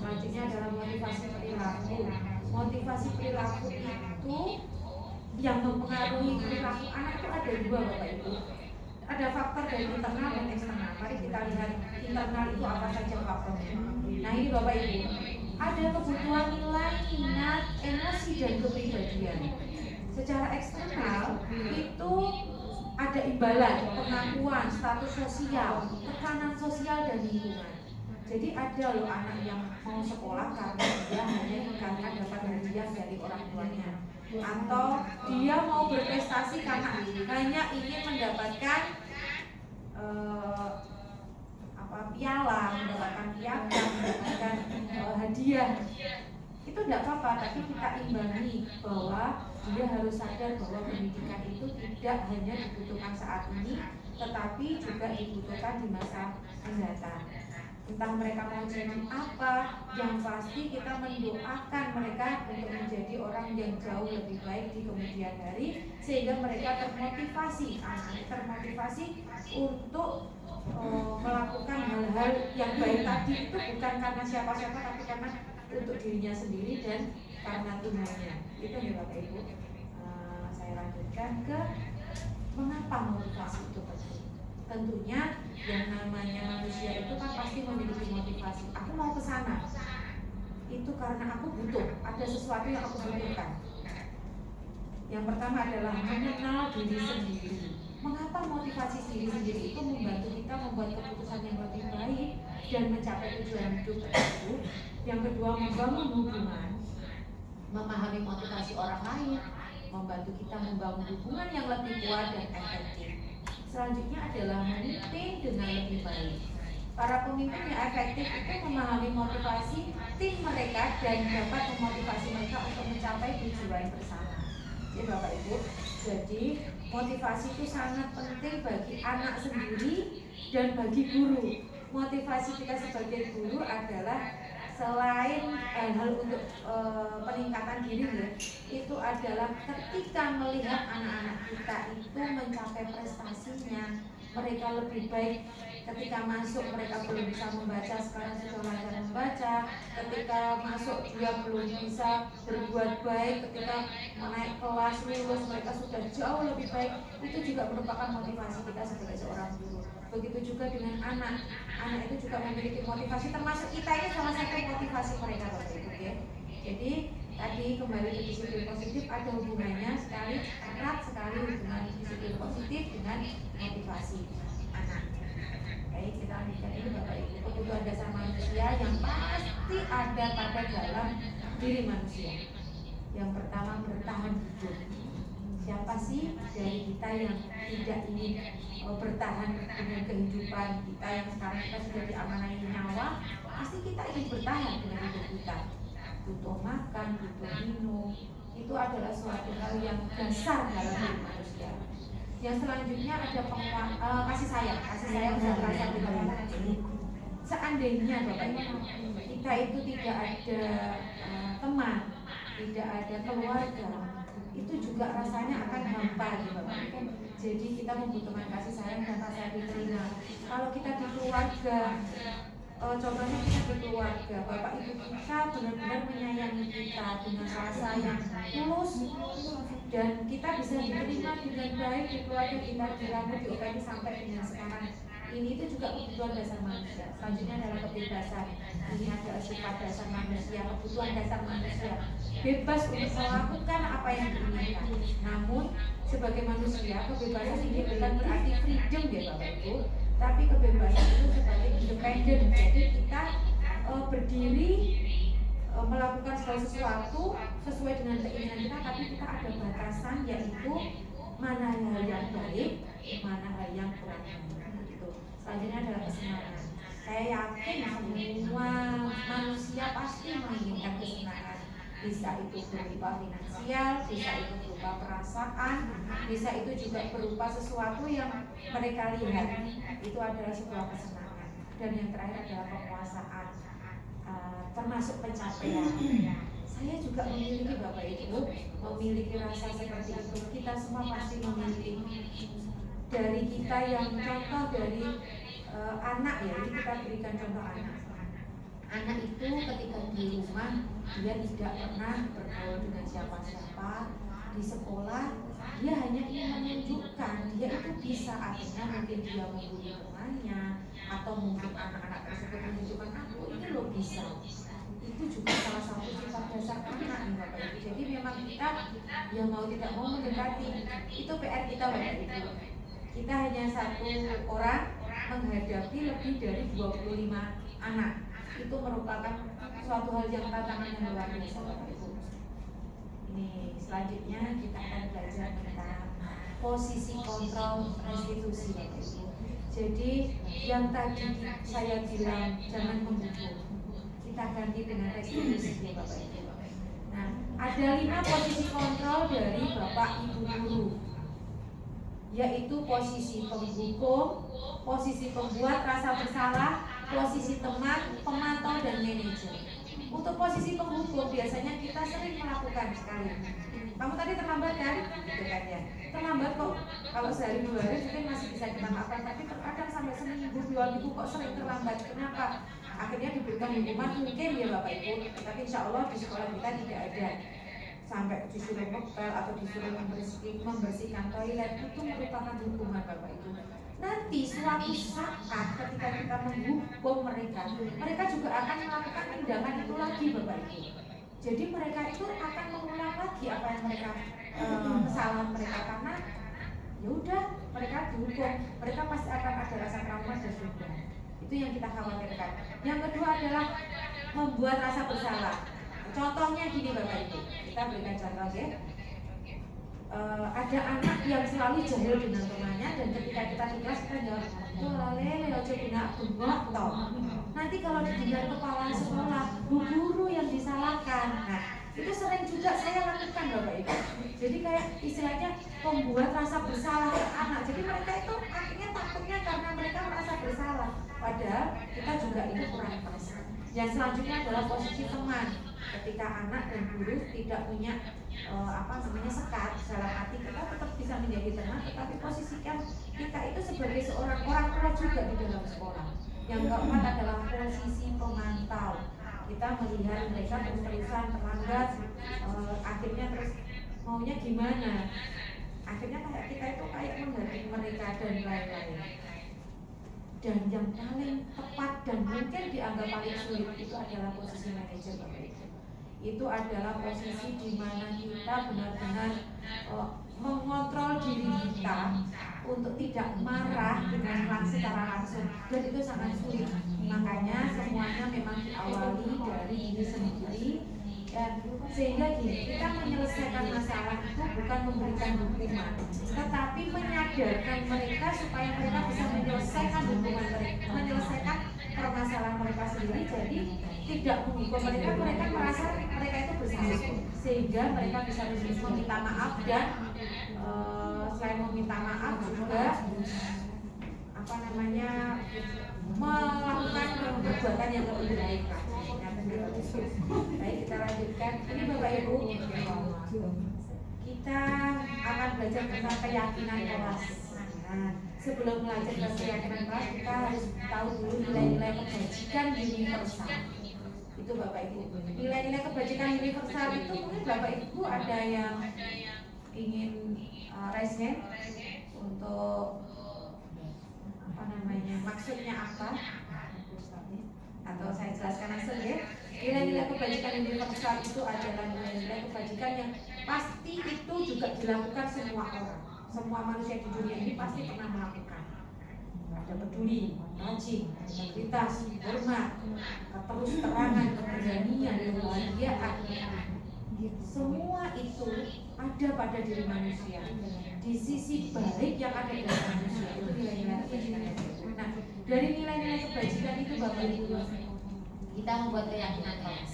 Selanjutnya adalah motivasi perilaku. Motivasi perilaku itu yang mempengaruhi perilaku anak itu ada dua Bapak Ibu. Ada faktor dari internal dan eksternal. Mari kita lihat internal itu apa saja faktornya. Nah ini Bapak Ibu, ada kebutuhan nilai, minat, emosi dan kepribadian. Secara eksternal itu ada imbalan, pengakuan, status sosial, tekanan sosial dan lingkungan. Jadi ada loh anak yang mau sekolah karena dia hanya dapat hadiah dari orang tuanya, atau dia mau berprestasi karena hanya ingin mendapatkan piala, mendapatkan piagam, mendapatkan hadiah. Itu tidak apa-apa, tapi kita imbangi bahwa dia harus sadar bahwa pendidikan itu tidak hanya dibutuhkan saat ini, tetapi juga dibutuhkan di masa mendatang. Entah mereka mau jadi apa, yang pasti kita mendoakan mereka untuk menjadi orang yang jauh lebih baik di kemudian hari, sehingga mereka termotivasi untuk melakukan hal-hal yang baik tadi itu bukan karena siapa-siapa, tapi karena untuk dirinya sendiri dan karena Tuhannya. Itu ya Bapak Ibu. Saya lanjutkan ke mengapa motivasi itu penting. Tentunya yang namanya manusia itu kan pasti memiliki motivasi. Aku mau ke sana. Itu karena aku butuh, ada sesuatu yang aku butuhkan. Yang pertama adalah mengenal diri sendiri. Mengapa motivasi diri sendiri itu membantu kita membuat keputusan yang lebih baik dan mencapai tujuan hidup tersebut. Yang kedua, membangun hubungan, memahami motivasi orang lain, membantu kita membangun hubungan yang lebih kuat dan efektif. Selanjutnya adalah memimpin dengan lebih baik. Para pemimpin yang efektif itu memahami motivasi tim mereka dan dapat memotivasi mereka untuk mencapai tujuan bersama. Jadi Bapak Ibu, jadi motivasi itu sangat penting bagi anak sendiri dan bagi guru. Motivasi kita sebagai guru adalah selain hal untuk peningkatan diri ya, itu adalah ketika melihat anak-anak kita itu mencapai prestasinya, mereka lebih baik. Ketika masuk mereka belum bisa membaca, sekarang sudah lancar membaca. Ketika masuk dia belum bisa berbuat baik, ketika naik kelas lulus mereka sudah jauh lebih baik. Itu juga merupakan motivasi kita sebagai seorang guru. Begitu juga dengan anak. Anak itu juga memiliki motivasi, termasuk kita ini salah satu motivasi mereka Bapak Ibu ya. Jadi tadi kembali ke disiplin positif, ada hubungannya sekali, erat sekali hubungan disiplin positif dengan motivasi anak. Baik, kita lanjutkan ini Bapak Ibu. Kebutuhan dasar manusia yang pasti ada pada dalam diri manusia. Yang pertama, bertahan hidup. Siapa sih dari kita yang tidak ingin bertahan dengan kehidupan kita yang sekarang kita sudah diamanai nyawa? Pasti kita ingin bertahan dengan hidup kita. Butuh makan, butuh minum. Itu adalah suatu hal yang dasar dalam hidup manusia. Yang selanjutnya ada kasih sayang sudah terasa di dalam ini. Seandainya Bapak Ibu kita itu tidak ada teman, tidak ada keluarga, itu juga rasanya akan hampa di Bapak Ibu. Jadi kita membutuhkan kasih sayang dan rasa diterima. Kalau kita di keluarga, contohnya kita di keluarga, Bapak Ibu kita benar-benar menyayangi kita dengan rasa yang tulus, dan kita bisa diterima dengan baik di keluarga kita, dirawat, diobati sampai dengan sekarang. Ini itu juga kebutuhan dasar manusia. Selanjutnya adalah kebebasan. Ini adalah sifat dasar manusia, kebutuhan dasar manusia. Bebas untuk melakukan apa yang diinginkan. Namun sebagai manusia, kebebasan ini bukan berarti freedom ya Bapak Ibu, tapi kebebasan itu sebagai independen. Jadi kita berdiri melakukan segala sesuatu sesuai dengan keinginan kita, tapi kita ada batasan, yaitu mana hal yang baik, mana hal yang kurang baik. Gitu. Selanjutnya adalah kesenangan. Saya yakin semua manusia pasti menginginkan kesenangan. Bisa itu berupa finansial, bisa itu berupa perasaan, bisa itu juga berupa sesuatu yang mereka lihat. Itu adalah sebuah kesenangan. Dan yang terakhir adalah kekuasaan. Termasuk pencapaian. Saya juga memiliki Bapak Ibu, memiliki rasa seperti itu. Kita semua pasti memiliki. Dari kita yang contoh dari anak ya, ini kita berikan contoh anak. Anak itu ketika di rumah dia tidak pernah bergaul dengan siapa-siapa. Di sekolah dia hanya ingin menunjukkan dia itu bisa, akhirnya mungkin dia membuli temannya, atau mungkin anak-anak tersebut menunjukkan aku ini loh bisa. Itu juga salah satu sifat dasar anak nih Bapak Ibu. Jadi memang kita yang mau tidak mau mendekati, itu PR kita Bapak Ibu. Kita hanya satu orang menghadapi lebih dari 25 anak. Itu merupakan suatu hal yang tantangan yang luar biasa Bapak Ibu. Ini selanjutnya kita akan belajar tentang posisi kontrol restitusi Bapak Ibu. Jadi yang tadi saya bilang jangan membunuh, kita ganti dengan restitusi ya Bapak Ibu. Nah, ada 5 posisi kontrol dari Bapak Ibu guru, yaitu posisi penghukum, posisi pembuat rasa bersalah, posisi teman, pemantau, dan manajer. Untuk posisi penghukum biasanya kita sering melakukan sekali. Kamu tadi terlambat kan? Gitu kan ya. terlambat kok. Kalau sehari 2 hari mungkin masih bisa kita maafkan, tapi terkadang sampai seminggu 2 minggu kok sering terlambat. Kenapa? Akhirnya diberikan hukuman mungkin ya Bapak Ibu, tapi insya Allah di sekolah kita tidak ada sampai disuruh ngepel atau disuruh membersihkan toilet. Itu merupakan hukuman Bapak Ibu. Nanti suatu saat ketika kita menghukum mereka, mereka juga akan melakukan tindakan itu lagi Bapak Ibu. Jadi mereka itu akan mengulang lagi apa yang mereka kesalahan mereka, karena ya udah mereka dihukum, mereka pasti akan ada rasa trauma dan dendam. Itu yang kita khawatirkan. Yang kedua adalah membuat rasa bersalah. Contohnya gini Bapak Ibu, kita berikan contoh ya. Ada anak yang selalu jahil dengan temannya, dan ketika kita di kelas kita jawab, "Wah, lele ojo guna bengok toh." Nanti kalau didengar kepala sekolah, bu guru yang disalahkan. Nah, itu sering juga saya lakukan Bapak Ibu. Jadi kayak istilahnya membuat rasa bersalah ke anak. Jadi mereka itu akhirnya takutnya karena mereka merasa bersalah. Padahal kita juga itu kurang pas. Yang selanjutnya adalah posisi teman. Ketika anak dan guru tidak punya sekat dalam hati, kita tetap bisa menjadi teman, tetapi posisikan kita itu sebagai seorang orang tua juga di dalam sekolah. Yang keempat adalah posisi pemantau. Kita melihat mereka terus-terusan terlambat, akhirnya terus maunya gimana, akhirnya kayak kita itu kayak menghargai mereka dan lain-lain. Dan yang paling tepat dan mungkin dianggap paling sulit itu adalah posisi manajer Bapak Ibu. Itu adalah posisi di mana kita benar-benar mengontrol diri kita untuk tidak marah dengan secara langsung, dan itu sangat sulit. Makanya semuanya memang diawali dari diri sendiri, dan sehingga gini, kita menyelesaikan masalah itu bukan memberikan hukuman, tetapi menyadarkan mereka supaya mereka bisa menyelesaikan hubungan mereka, menyelesaikan permasalahan mereka sendiri. Jadi tidak menghukum mereka, mereka merasa mereka itu bersalah, sehingga mereka bisa meminta maaf, dan selain meminta maaf juga melakukan perbuatan yang lebih baik. Baik, kita lanjutkan. Ini Bapak Ibu, kita akan belajar tentang keyakinan kelas. Nah, sebelum belajar tentang keyakinan kelas, kita harus tahu dulu nilai-nilai kebajikan universal. Itu Bapak Ibu. Nilai-nilai kebajikan universal itu mungkin Bapak Ibu ada yang ingin raise hand untuk maksudnya apa? Atau saya jelaskan langsung ya. Nilai-nilai kebajikan universal itu adalah nilai-nilai kebajikan yang pasti itu juga dilakukan semua orang. Semua manusia di dunia ini pasti pernah melakukan. Ada peduli, rajin, integritas, hormat, terus terangan, keberanian, kebahagiaan. Semua itu ada pada diri manusia. Di sisi baik yang ada dalam manusia itu nilai-nilai kebajikan. Nah, dari nilai-nilai kebajikan itu Bapak Ibu, kita membuat keyakinan kelas.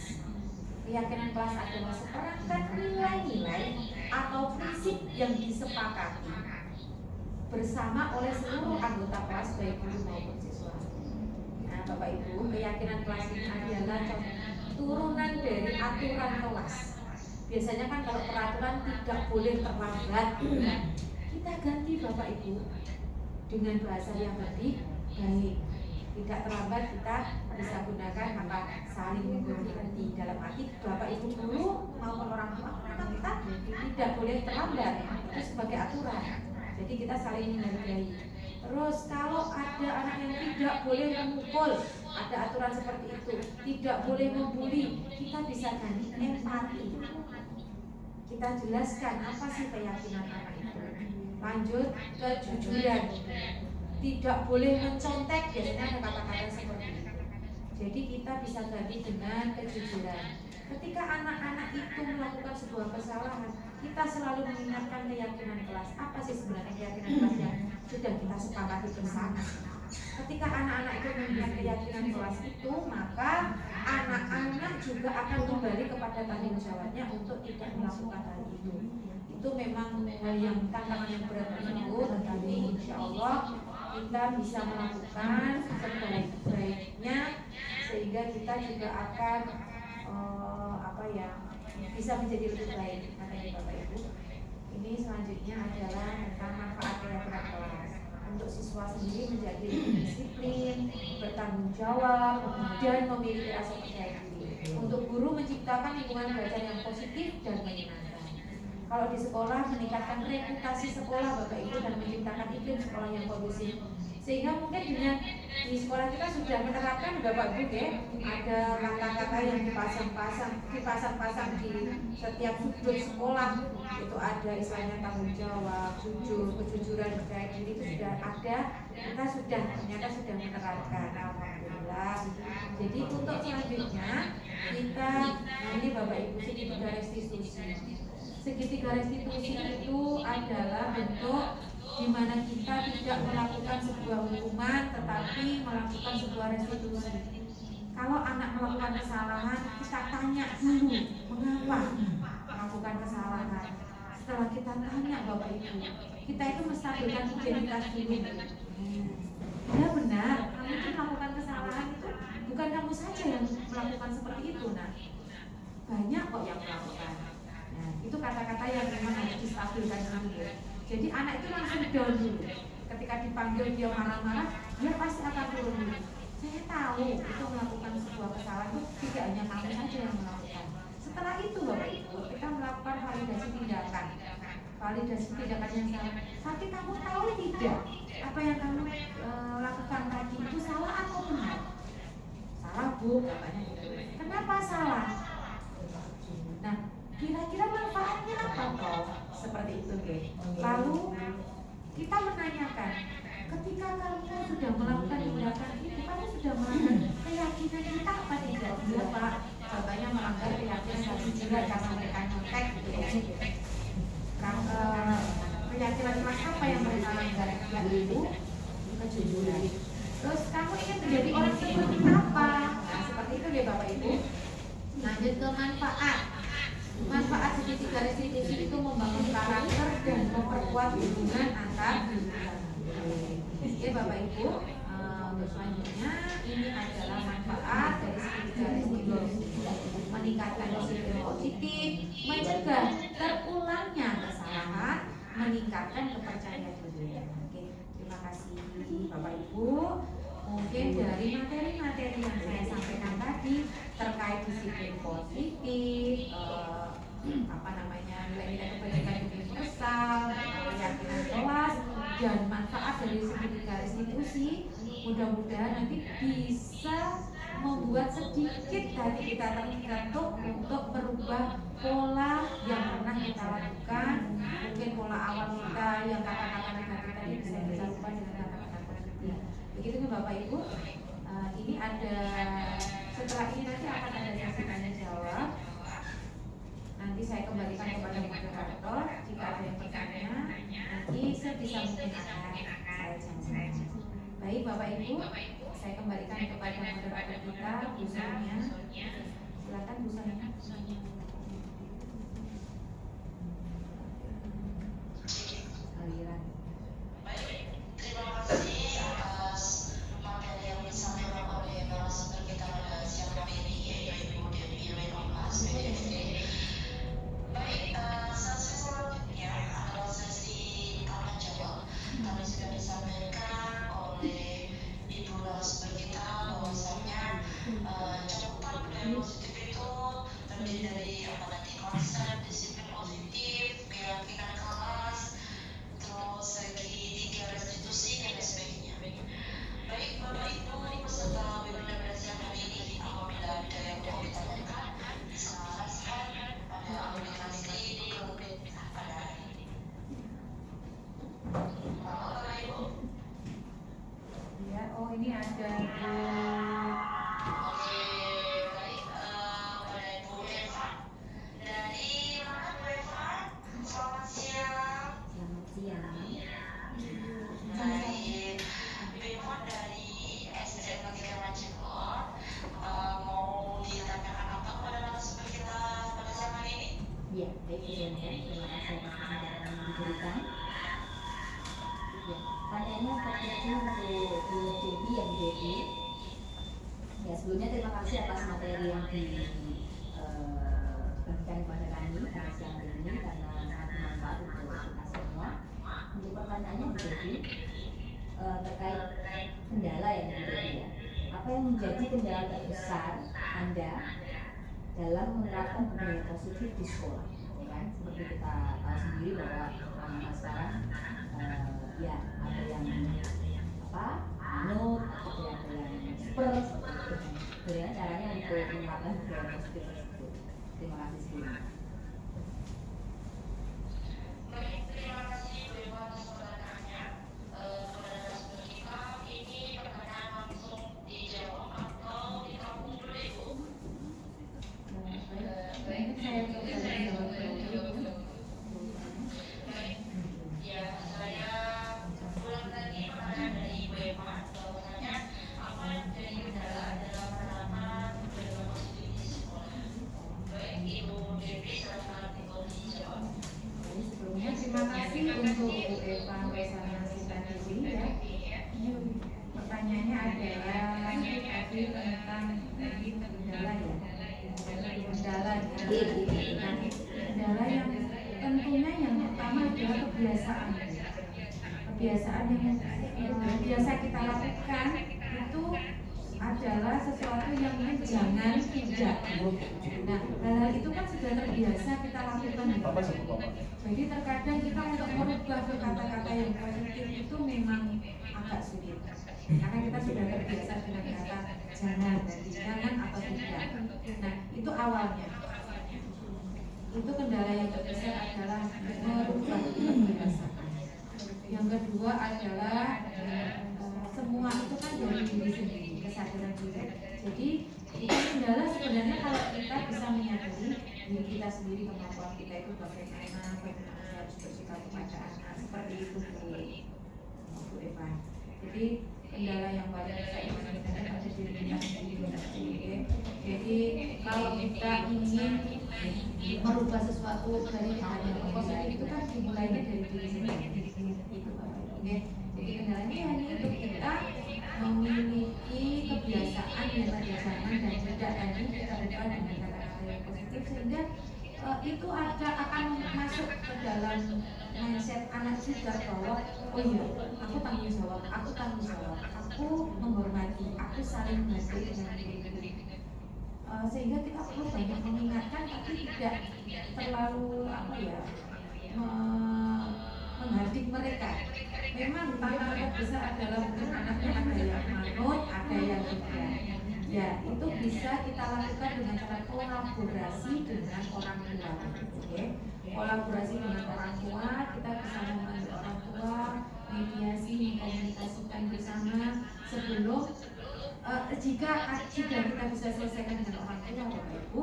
Keyakinan kelas adalah seperangkat nilai-nilai atau prinsip yang disepakati bersama oleh seluruh anggota kelas, baik guru maupun siswa. Nah, Bapak Ibu, keyakinan kelas ini adalah turunan dari aturan kelas. Biasanya kan kalau peraturan tidak boleh terlambat, kita ganti Bapak Ibu dengan bahasa yang lebih baik. Tidak terlambat, kita bisa gunakan kata saling menghormati. Dalam arti Bapak Ibu guru maupun orang tua, memang kita tidak boleh terlambat, itu sebagai aturan. Jadi kita saling menghargai. Terus kalau ada anak yang tidak boleh memukul, ada aturan seperti itu. Tidak boleh membuli, kita bisa ganti empati. Kita jelaskan apa sih keyakinan anak itu. Lanjut, kejujuran. Tidak boleh mencontek, biasanya ada kata-kata seperti itu. Jadi kita bisa ganti dengan kejujuran. Ketika anak-anak itu melakukan sebuah kesalahan, kita selalu mengingatkan keyakinan kelas. Apa sih sebenarnya keyakinan kelas yang sudah kita sepakati bersama? Ketika anak-anak itu mengingat keyakinan kelas itu, maka anak-anak juga akan kembali kepada tanggung jawabnya untuk tidak melakukan hal itu. Itu memang hal yang tantangan yang berat tersebut, tetapi insya Allah kita bisa melakukan sebaik-baiknya, sehingga kita juga akan bisa menjadi lebih baik. Makanya Bapak Ibu,
Ini selanjutnya adalah tentang manfaat peraturan kelas. Untuk siswa sendiri menjadi lebih disiplin, bertanggung jawab, dan memiliki rasa percaya diri. Untuk guru menciptakan lingkungan belajar yang positif dan menyenangkan. Kalau di sekolah meningkatkan reputasi sekolah Bapak Ibu dan menciptakan iklim sekolah yang kondusif. Sehingga mungkin dengan di sekolah kita sudah menerapkan Bapak Ibu ya, ada kata-kata yang dipasang di setiap sudut sekolah. Itu ada istilahnya tanggung jawab, jujur, kejujuran, percaya diri itu sudah ada. Kita ternyata sudah menerapkan, alhamdulillah. Jadi untuk selanjutnya kita ini Bapak Ibu segitiga restitusi. Segitiga restitusi itu adalah bentuk di mana kita tidak melakukan sebuah hukuman tetapi melakukan sebuah restitusi. Kalau anak melakukan kesalahan, kita tanya dulu mengapa melakukan kesalahan. Setelah kita tanya Bapak Ibu, kita itu menstabilkan identitas dulu. Ya benar, kamu itu melakukan kesalahan itu bukan kamu saja yang melakukan seperti itu. Nah, banyak kok yang melakukan. Nah, itu kata-kata yang memang harus distabilkan dulu. Jadi anak itu langsung down dulu. Ketika dipanggil dia marah-marah, dia pasti akan turun dulu. Saya tahu itu melakukan sebuah kesalahan itu tidak hanya kamu saja yang melakukan. Setelah itu Bapak Ibu, kita melakukan validasi tindakan. Validasi tindakan yang salah. Tapi kamu tahu tidak apa yang kamu lakukan tadi itu salah atau benar? Salah Bu, katanya gitu. Kenapa salah? Nah, kira-kira manfaatnya apa toh? Seperti itu deh. Lalu kita menanyakan, ketika kamu sudah melakukan tindakan itu, kamu sudah melanggar keyakinan kita apa tidak? Iya Pak, contohnya melanggar keyakinan satu juga karena mereka nyontek gitu ya. Keyakinan kelas apa yang mereka langgar? Yaitu kejujuran. Terus kamu ingin menjadi orang seperti apa? Nah seperti itu deh Bapak Ibu. Lanjut ke manfaat. Manfaat segitiga restitusi itu membangun karakter dan memperkuat hubungan antar jurusan. Oke Bapak Ibu, untuk selanjutnya ini adalah manfaat dari segitiga restitusi: meningkatkan disiplin positif, mencegah terulangnya kesalahan, meningkatkan kepercayaan diri. Oke, terima kasih Bapak Ibu. Mungkin dari materi-materi yang saya sampaikan tadi terkait disiplin positif, nilai-nilai kebajikan universal, keyakinan kelas, dan manfaat dari segitiga restitusi, mudah-mudahan nanti bisa membuat sedikit hati kita terbentuk untuk merubah pola yang pernah kita lakukan. Mungkin pola awal kita yang kata-kata negatif tadi bisa kita ubah dengan kata-kata positif. Begitu nih Bapak Ibu. Ini ada setelah ini nanti akan ada sesi tanya jawab. Nanti saya kembalikan kepada moderator. Jika ada yang bertanya, nanti sebisa mungkin akan saya jawab. Baik Bapak Ibu, saya kembalikan kepada moderator kita, Bu Sonia. Silakan Bu Sonia.
Baik, terima kasih atas materi yang disampaikan oleh narasumber kita pada siang hari ini, yaitu Ibu Dewi Mas PDFD. Baik, sesi selanjutnya adalah sesi tanya jawab. Tadi sudah disampaikan oleh Ibu narasumber kita bahwasanya cakupan budaya positif itu terdiri dari konsep disiplin positif, keyakinan kelas, terus segitiga restitusi dan sebagainya. Baik Bapak Ibu peserta webinar pada siang hari ini, apabila ada yang mau ditanyakan, silakan pada aplikasi di download pada hari ini. Bapak Ibu.
Ya, oh ini ada
Oke, baik pada Ibu Eva. Dari mana Bu Eva? Selamat siang.
Selamat siang.
Baik, Ibu dari SDN Negeri Majengo, mau ditanyakan apa kepada narasumber kita pada siang hari ini?
Ya, baik Ibu. Terima kasih atas kesempatan yang diberikan. Ya, pertanyaannya terkait untuk Bu Dewi yang Dewi. Ya, sebelumnya terima kasih atas materi yang dibagikan kepada kami pada siang hari ini karena sangat bermanfaat satu buat kita semua. Untuk pertanyaannya Bu Devi, terkait kendala yang terjadi ya. Apa yang menjadi kendala terbesar Anda dalam menerapkan budaya positif di sekolah? Ya kan? Seperti kita tahu sendiri bahwa anak-anak sekarang ya ada yang manut, ada yang super seperti itu. Bagaimana caranya untuk menerapkan budaya positif tersebut? Terima kasih sebelumnya.
Baik, terima kasih Bu Eva atas pertanyaannya. Kepada narasumber kita, ini pertanyaan langsung dijawab atau ditampung dulu Ibu?
Baik, saya coba menjawab dulu.
Baik, ya saya ulang lagi pertanyaan dari Ibu Eva bahwasanya apa yang menjadi kendala dalam penerapan budaya positif di sekolah. Baik, Ibu Devi silakan dijawab.
Sebelumnya terima kasih untuk Bu Eva Rosana Sitadiri ya. Pertanyaannya adalah tadi tentang kendala ya. Kendala yang tentunya yang pertama adalah kebiasaan. Kebiasaan yang biasa kita lakukan itu adalah sesuatu yang jangan tidak. Nah, hal itu kan sudah terbiasa kita lakukan. Jadi terkadang kita untuk merubah ke kata-kata yang positif itu memang agak sulit. Karena kita sudah terbiasa dengan kata jangan atau tidak. Nah, itu awalnya. Itu kendala yang terbesar adalah merubah kebiasaan. Yang kedua adalah semua itu kan dari diri sendiri, kesadaran diri. Jadi itu kendala sebenarnya kalau kita bisa menyadari diri kita sendiri, kemampuan kita itu bagaimana harus bersikap kepada anak seperti itu Bu Eva. Jadi kendala yang paling besar itu sebenarnya pada diri kita sendiri. Jadi kalau kita ingin merubah sesuatu dari hal yang positif itu kan dimulainya dari diri sendiri. Itu Bapak. Oke. Jadi kendalanya hanya untuk kita memiliki kebiasaan yang ada zaman dan tidak hanya kita ubah dengan kata-kata yang positif sehingga itu akan masuk ke dalam mindset anak juga bahwa oh iya aku tanggung jawab, aku menghormati, aku saling menghargai dengan diri. Sehingga kita perlu banyak mengingatkan tapi tidak terlalu menghardik mereka. Memang tantangan besar adalah untuk anaknya ada yang manut, ada yang tidak. Ya, itu bisa kita lakukan dengan cara kolaborasi dengan orang tua. Oke. Kolaborasi dengan orang tua, kita bisa membantu orang tua, mediasi, mengkomunikasikan bersama sebelum jika kita bisa selesaikan dengan orang tua Bapak Ibu,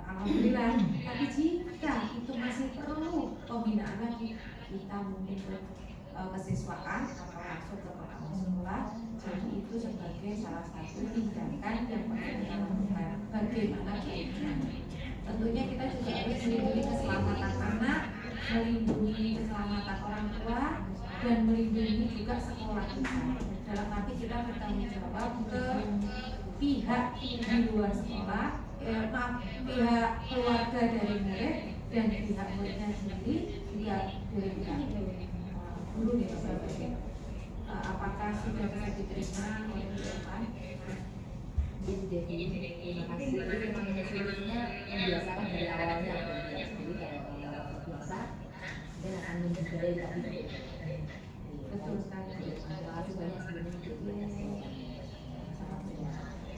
alhamdulillah. Tapi jika itu masih perlu pembinaan lagi, kita mungkin kesiswaan atau langsung ke pengawas sekolah. Jadi itu sebagai salah satu tindakan yang perlu kita lakukan. Bagaimana tentunya kita juga harus melindungi keselamatan anak, melindungi keselamatan orang tua, dan melindungi juga sekolah kita. Dalam arti kita bertanggung jawab ke pihak di luar sekolah, pihak keluarga dari murid dan pihak muridnya sendiri juga dari pihak guru ya Bapak. Apakah sudah bisa diterima oleh Bapak?
Terima kasih. Jadi memang sulitnya membiasakan dari awalnya jadi kalau terbiasa dan akan menjadi tadi.
Betul sekali.
Terima kasih banyak sebelumnya. Sangat terima kasih.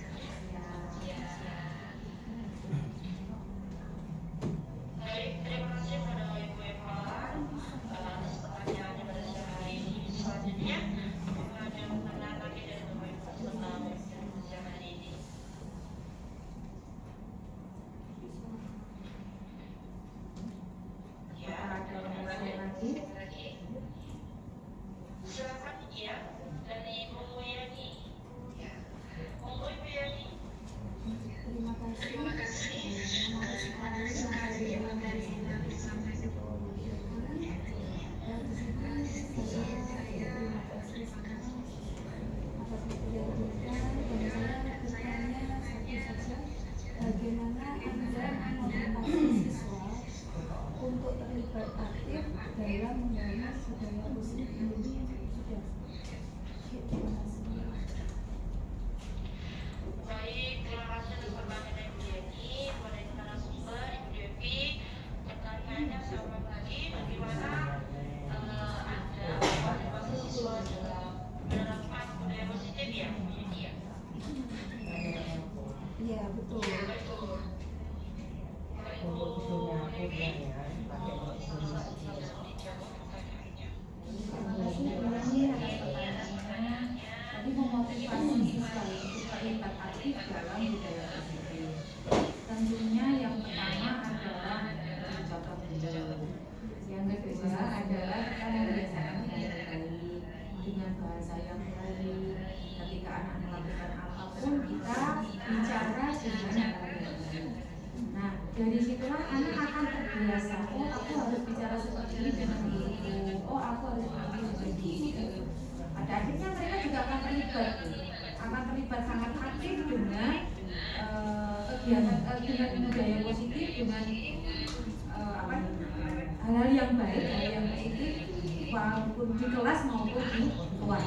Baik, terima kasih kepada Ibu Eva atas pertanyaannya pada siang hari ini. Selanjutnya, ada pertanyaan lagi dari Ibu Eva tentang siang hari ini. Ya,
Ada yang lagi?
silakan ya dari Ibu Yani.
dalam membahas budaya muslim ini sudah. Terima kasih.
Baik, terima kasih atas pertanyaannya Ibu Devi. Kepada narasumber Ibu Devi, pertanyaannya sama lagi, bagaimana ada motivasi siswa dalam menerapkan budaya positif ya, Bu Devi ya?
Iya, betul. Tadi memotivasi siswa untuk terlibat aktif dalam budaya positif. Tentunya yang pertama adalah mencontoh dulu. Yang kedua adalah kita membiasakan dengan baik dengan bahasa yang baik. Ketika anak melakukan apapun kita bicara dengan yang baik. Nah, dari situlah anak akan terbiasa. Oh, aku harus bicara seperti ini dengan guruku. Oh, aku harus seperti ini. Pada akhirnya mereka juga akan terlibat sangat aktif dengan kegiatan dengan budaya positif, dengan hal-hal yang baik, hal yang positif, walaupun di kelas maupun di luar.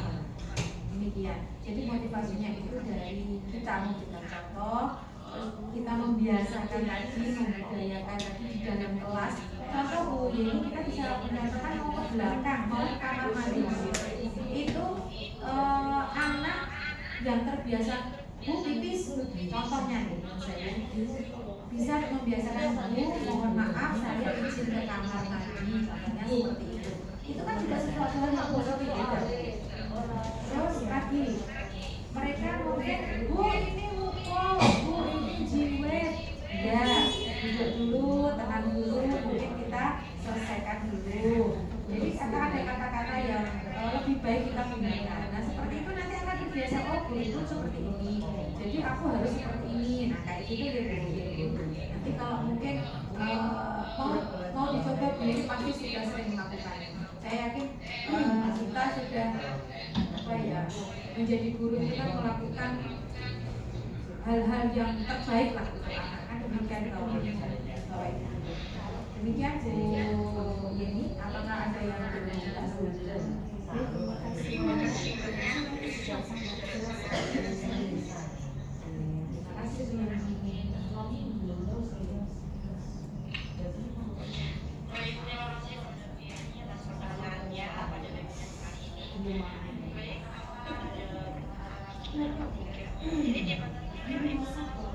Demikian. Jadi motivasinya itu dari kita memberikan contoh, kita membiasakan tadi, membudayakan tadi di dalam kelas. Contoh Bu, jadi kita bisa menyatakan mau ke belakang, mau ke kamar mandi. Itu anak yang terbiasa Bu pipis, contohnya nih, saya bisa membiasakan Bu, mohon maaf saya izin ke kamar mandi, contohnya seperti itu. Itu kan juga sesuatu hal yang positif juga. Terus lagi, mereka mungkin Bu ini mukul, Bu ini jiwet, ya duduk dulu, tenang dulu, mungkin kita selesaikan dulu. Jadi ada kata-kata yang lebih baik kita gunakan. Nah seperti itu nanti akan terbiasa, oh Bu itu seperti ini, jadi aku harus seperti ini. Nah kayak gitu deh Bu. Nanti kalau mungkin mau dicoba Bu ini pasti sudah sering melakukannya. Saya yakin kita sudah menjadi guru itu kan melakukan hal-hal yang terbaik lah untuk anak. Kan demikian kalau demikian Bu Yeni, apakah ada yang belum jelas? Terima kasih.
Baik, terima kasih Bu Devi atas pertanyaannya pada webinar kali ini. Baik, apakah ada jadi terima kasih Ibu narasumber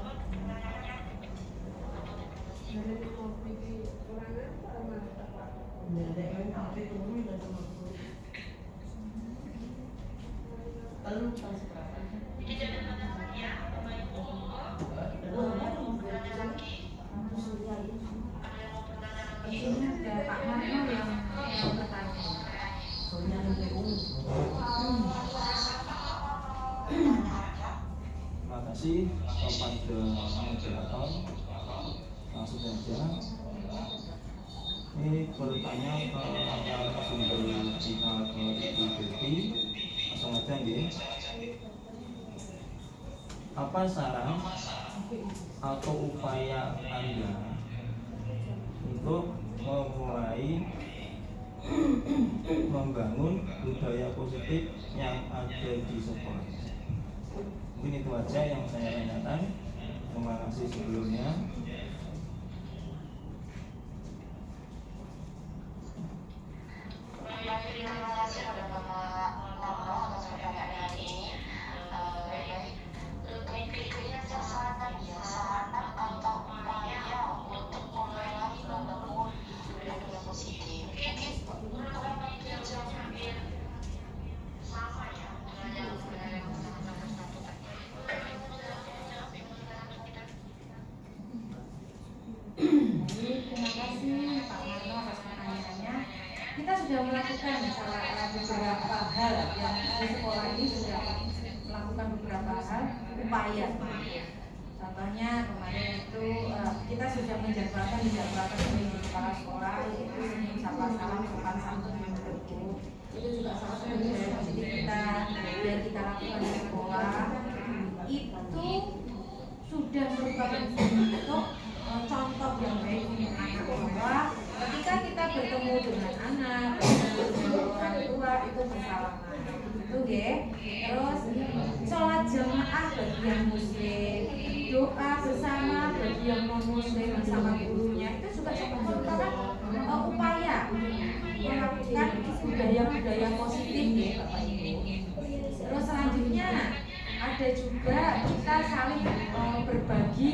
pertanyaannya. Jadi jangan katakan ya, Bapak Ibu, bertanya lagi. Ada yang mau bertanya lagi?
Ada Pak Marno yang bertanya.
Terima kasih kepada moderator. Langsung saja. Ini bertanya ke narasumber kita ke Ibu Devi. Langsung aja nggih. Apa saran atau upaya Anda untuk memulai membangun budaya positif yang ada di sekolah? Mungkin itu aja yang saya tanyakan. Terima kasih sebelumnya.
Baik, terima kasih kepada Bapak Narno atas pertanyaan hari ini. Baik, berikutnya saran atau upaya untuk mulai membangun budaya positif. Mungkin kurang lebih hampir sama ya dengan yang sama-sama lakukan.
Terima kasih Pak Marno atas pertanyaannya. Kita sudah melakukan beberapa hal yang di sekolah ini sudah melakukan beberapa hal upaya. Contohnya kemarin itu kita sudah menjadwalkan di kepala sekolah, yaitu Senin Sapa Salam, Sopan Santun, Minggu. Itu juga salah satu budaya positif kita yang kita lakukan di sekolah. Itu sudah merupakan bentuk contoh yang baik untuk anak, bahwa ketika kita bertemu dengan anak, itu bersalaman. Itu nggih. Terus sholat jamaah bagi yang muslim, doa bersama bagi yang non muslim bersama gurunya itu juga merupakan upaya melakukan budaya-budaya positif ya Bapak Ibu. Terus selanjutnya ada juga kita saling berbagi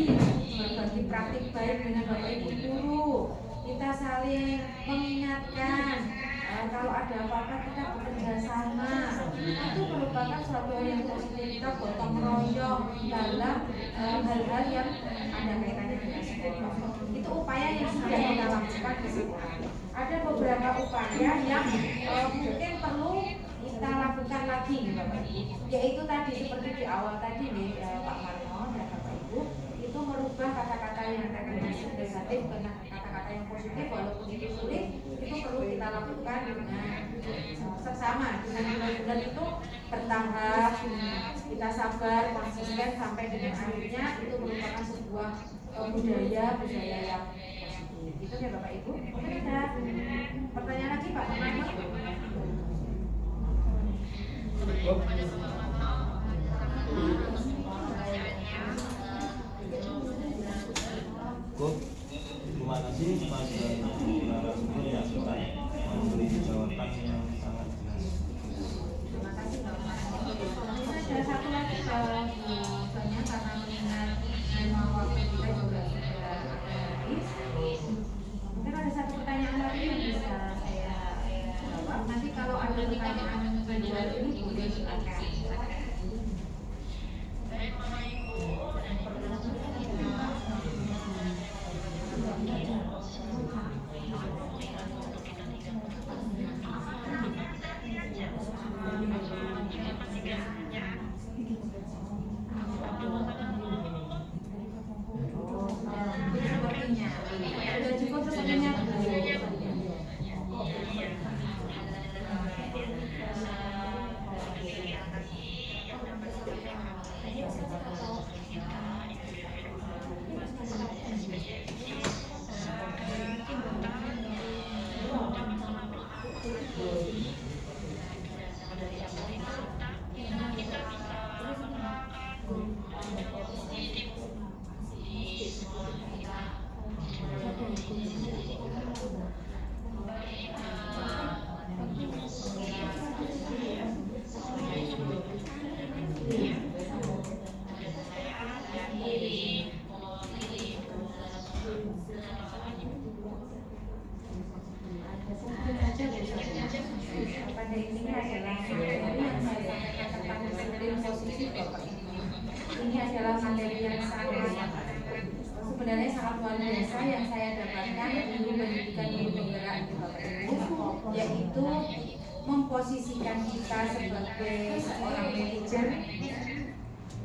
praktik baik dengan Bapak Ibu guru. Kita saling mengingatkan kalau ada apa-apa kita bekerja sama. Itu merupakan suatu hal yang positif, kita gotong royong dalam hal-hal yang ada kaitannya dengan sekolah. Itu upaya yang sudah kita lakukan di sekolah. Ada beberapa upaya yang mungkin perlu kita lakukan lagi nih Bapak Ibu, yaitu tadi seperti di awal tadi nih Pak Marno dan Bapak Ibu, itu merubah kata-kata yang negatif ke kata-kata yang positif. Walaupun itu sulit, itu perlu kita lakukan dengan seksama, dengan benar-benar itu bertahap, kita sabar, konsisten sampai dengan akhirnya itu merupakan sebuah budaya yang positif. Itu ya Bapak Ibu. Oke, ada pertanyaan lagi Pak Marno?
Kok terima kasih kepada narasumber yang sudah memberi jawaban yang sangat jelas.
Terima kasih Bapak. Ada satu lagi soalnya karena mengingat memang waktu kita juga sudah habis. Mungkin ada satu pertanyaan lagi yang bisa saya jawab. Nanti kalau ada pertanyaan kedua ini boleh silakan. Sepertinya sudah cukup sepertinya. Pada intinya adalah materi yang saya sampaikan tentang disiplin positif Bapak Ibu. Ini adalah materi yang sebenarnya sangat luar biasa yang saya dapatkan di pendidikan guru penggerak ini Bapak Ibu, yaitu memposisikan kita sebagai seorang manajer,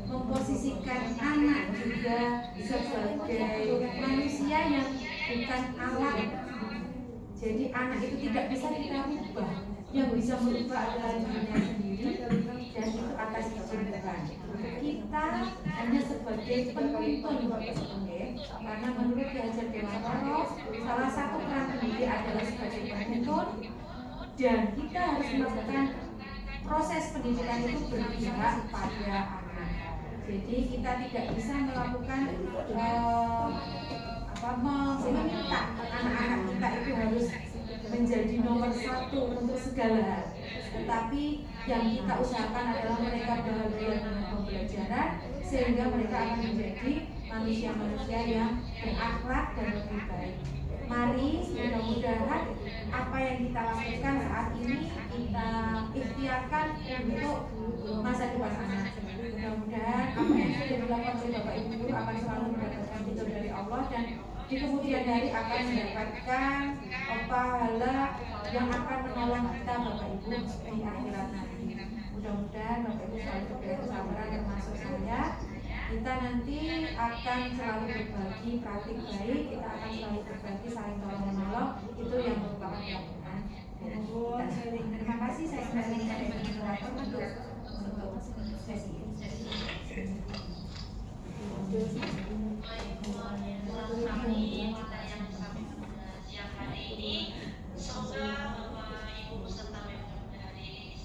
memposisikan anak juga sebagai manusia yang bukan alat. Jadi anak itu tidak bisa kita rubah, yang bisa merubah adalah dirinya sendiri dan itu atas izin Tuhan. Kita hanya sebagai penuntun Bapak Ibu, karena menurut Ki Hajar Dewantara salah satu peran pendidik adalah sebagai penuntun dan kita harus melakukan proses pendidikan itu berpihak pada anak. Jadi kita tidak bisa melakukan meminta anak-anak kita itu harus menjadi nomor satu untuk segala hal. Tetapi yang kita usahakan adalah mereka bahagia dengan pembelajaran sehingga mereka akan menjadi manusia-manusia yang berakhlak dan lebih baik. Mari mudah-mudahan apa yang kita lakukan saat ini kita ikhtiarkan untuk masa depan anak. Mudah-mudahan apa yang sudah dilakukan oleh Bapak Ibu guru akan selalu mendapatkan ridho dari Allah dan di kemudian hari akan mendapatkan pahala yang akan menolong kita Bapak Ibu di akhirat nanti. Mudah-mudahan Bapak Ibu selalu diberi kesabaran termasuk saya. Kita nanti akan selalu berbagi praktik baik, kita akan selalu berbagi saling tolong menolong, itu yang merupakan keyakinan. Terima kasih, saya kembali kepada Ibu Moderator untuk sesi ini.
Kami kita yang bersama pada siang hari ini, semoga Bapak Ibu beserta member dari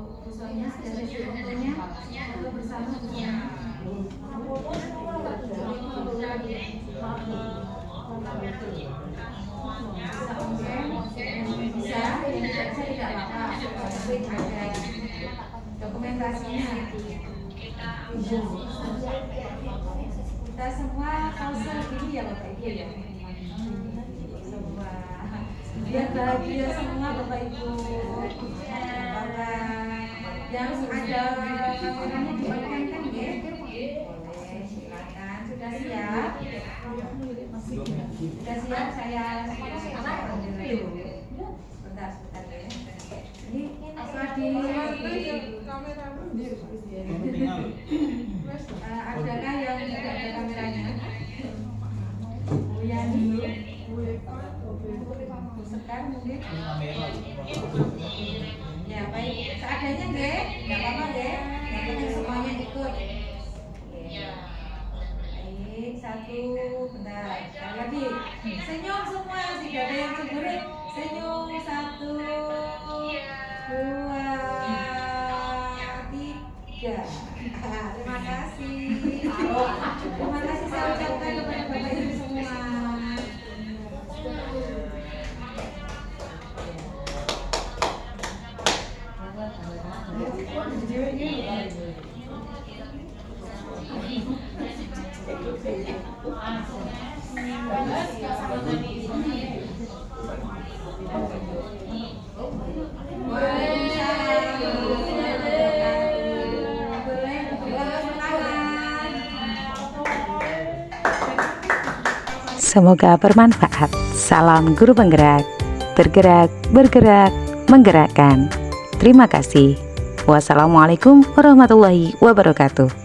untuk visualnya sudah siap fotonya, foto bersama bisa, yang tidak apa-apa. Ada dokumentasinya. Kita semua pause dulu ya Bapak Ibu ya. Semua biar bahagia semua Bapak Ibu. Yang ada kameranya dimainkan kan ya? Boleh, silakan. Sudah siap? Sudah siap, saya ambil dulu. Sebentar ya. Ini adakah yang tidak ada kameranya? Bu Yani, Sekar mungkin? Ya baik, seadanya nggih, nggak apa-apa nggih. Yang penting semuanya ikut. Baik, satu, bentar. Sekali lagi, senyum semua, tidak ada yang cemberut. Senyum, satu, dua, tiga. Terima kasih. Terima kasih saya ucapkan kepada Bapak Ibu semua.
Semoga bermanfaat. Salam guru penggerak, bergerak, bergerak, menggerakkan. Terima kasih. Wassalamualaikum warahmatullahi wabarakatuh.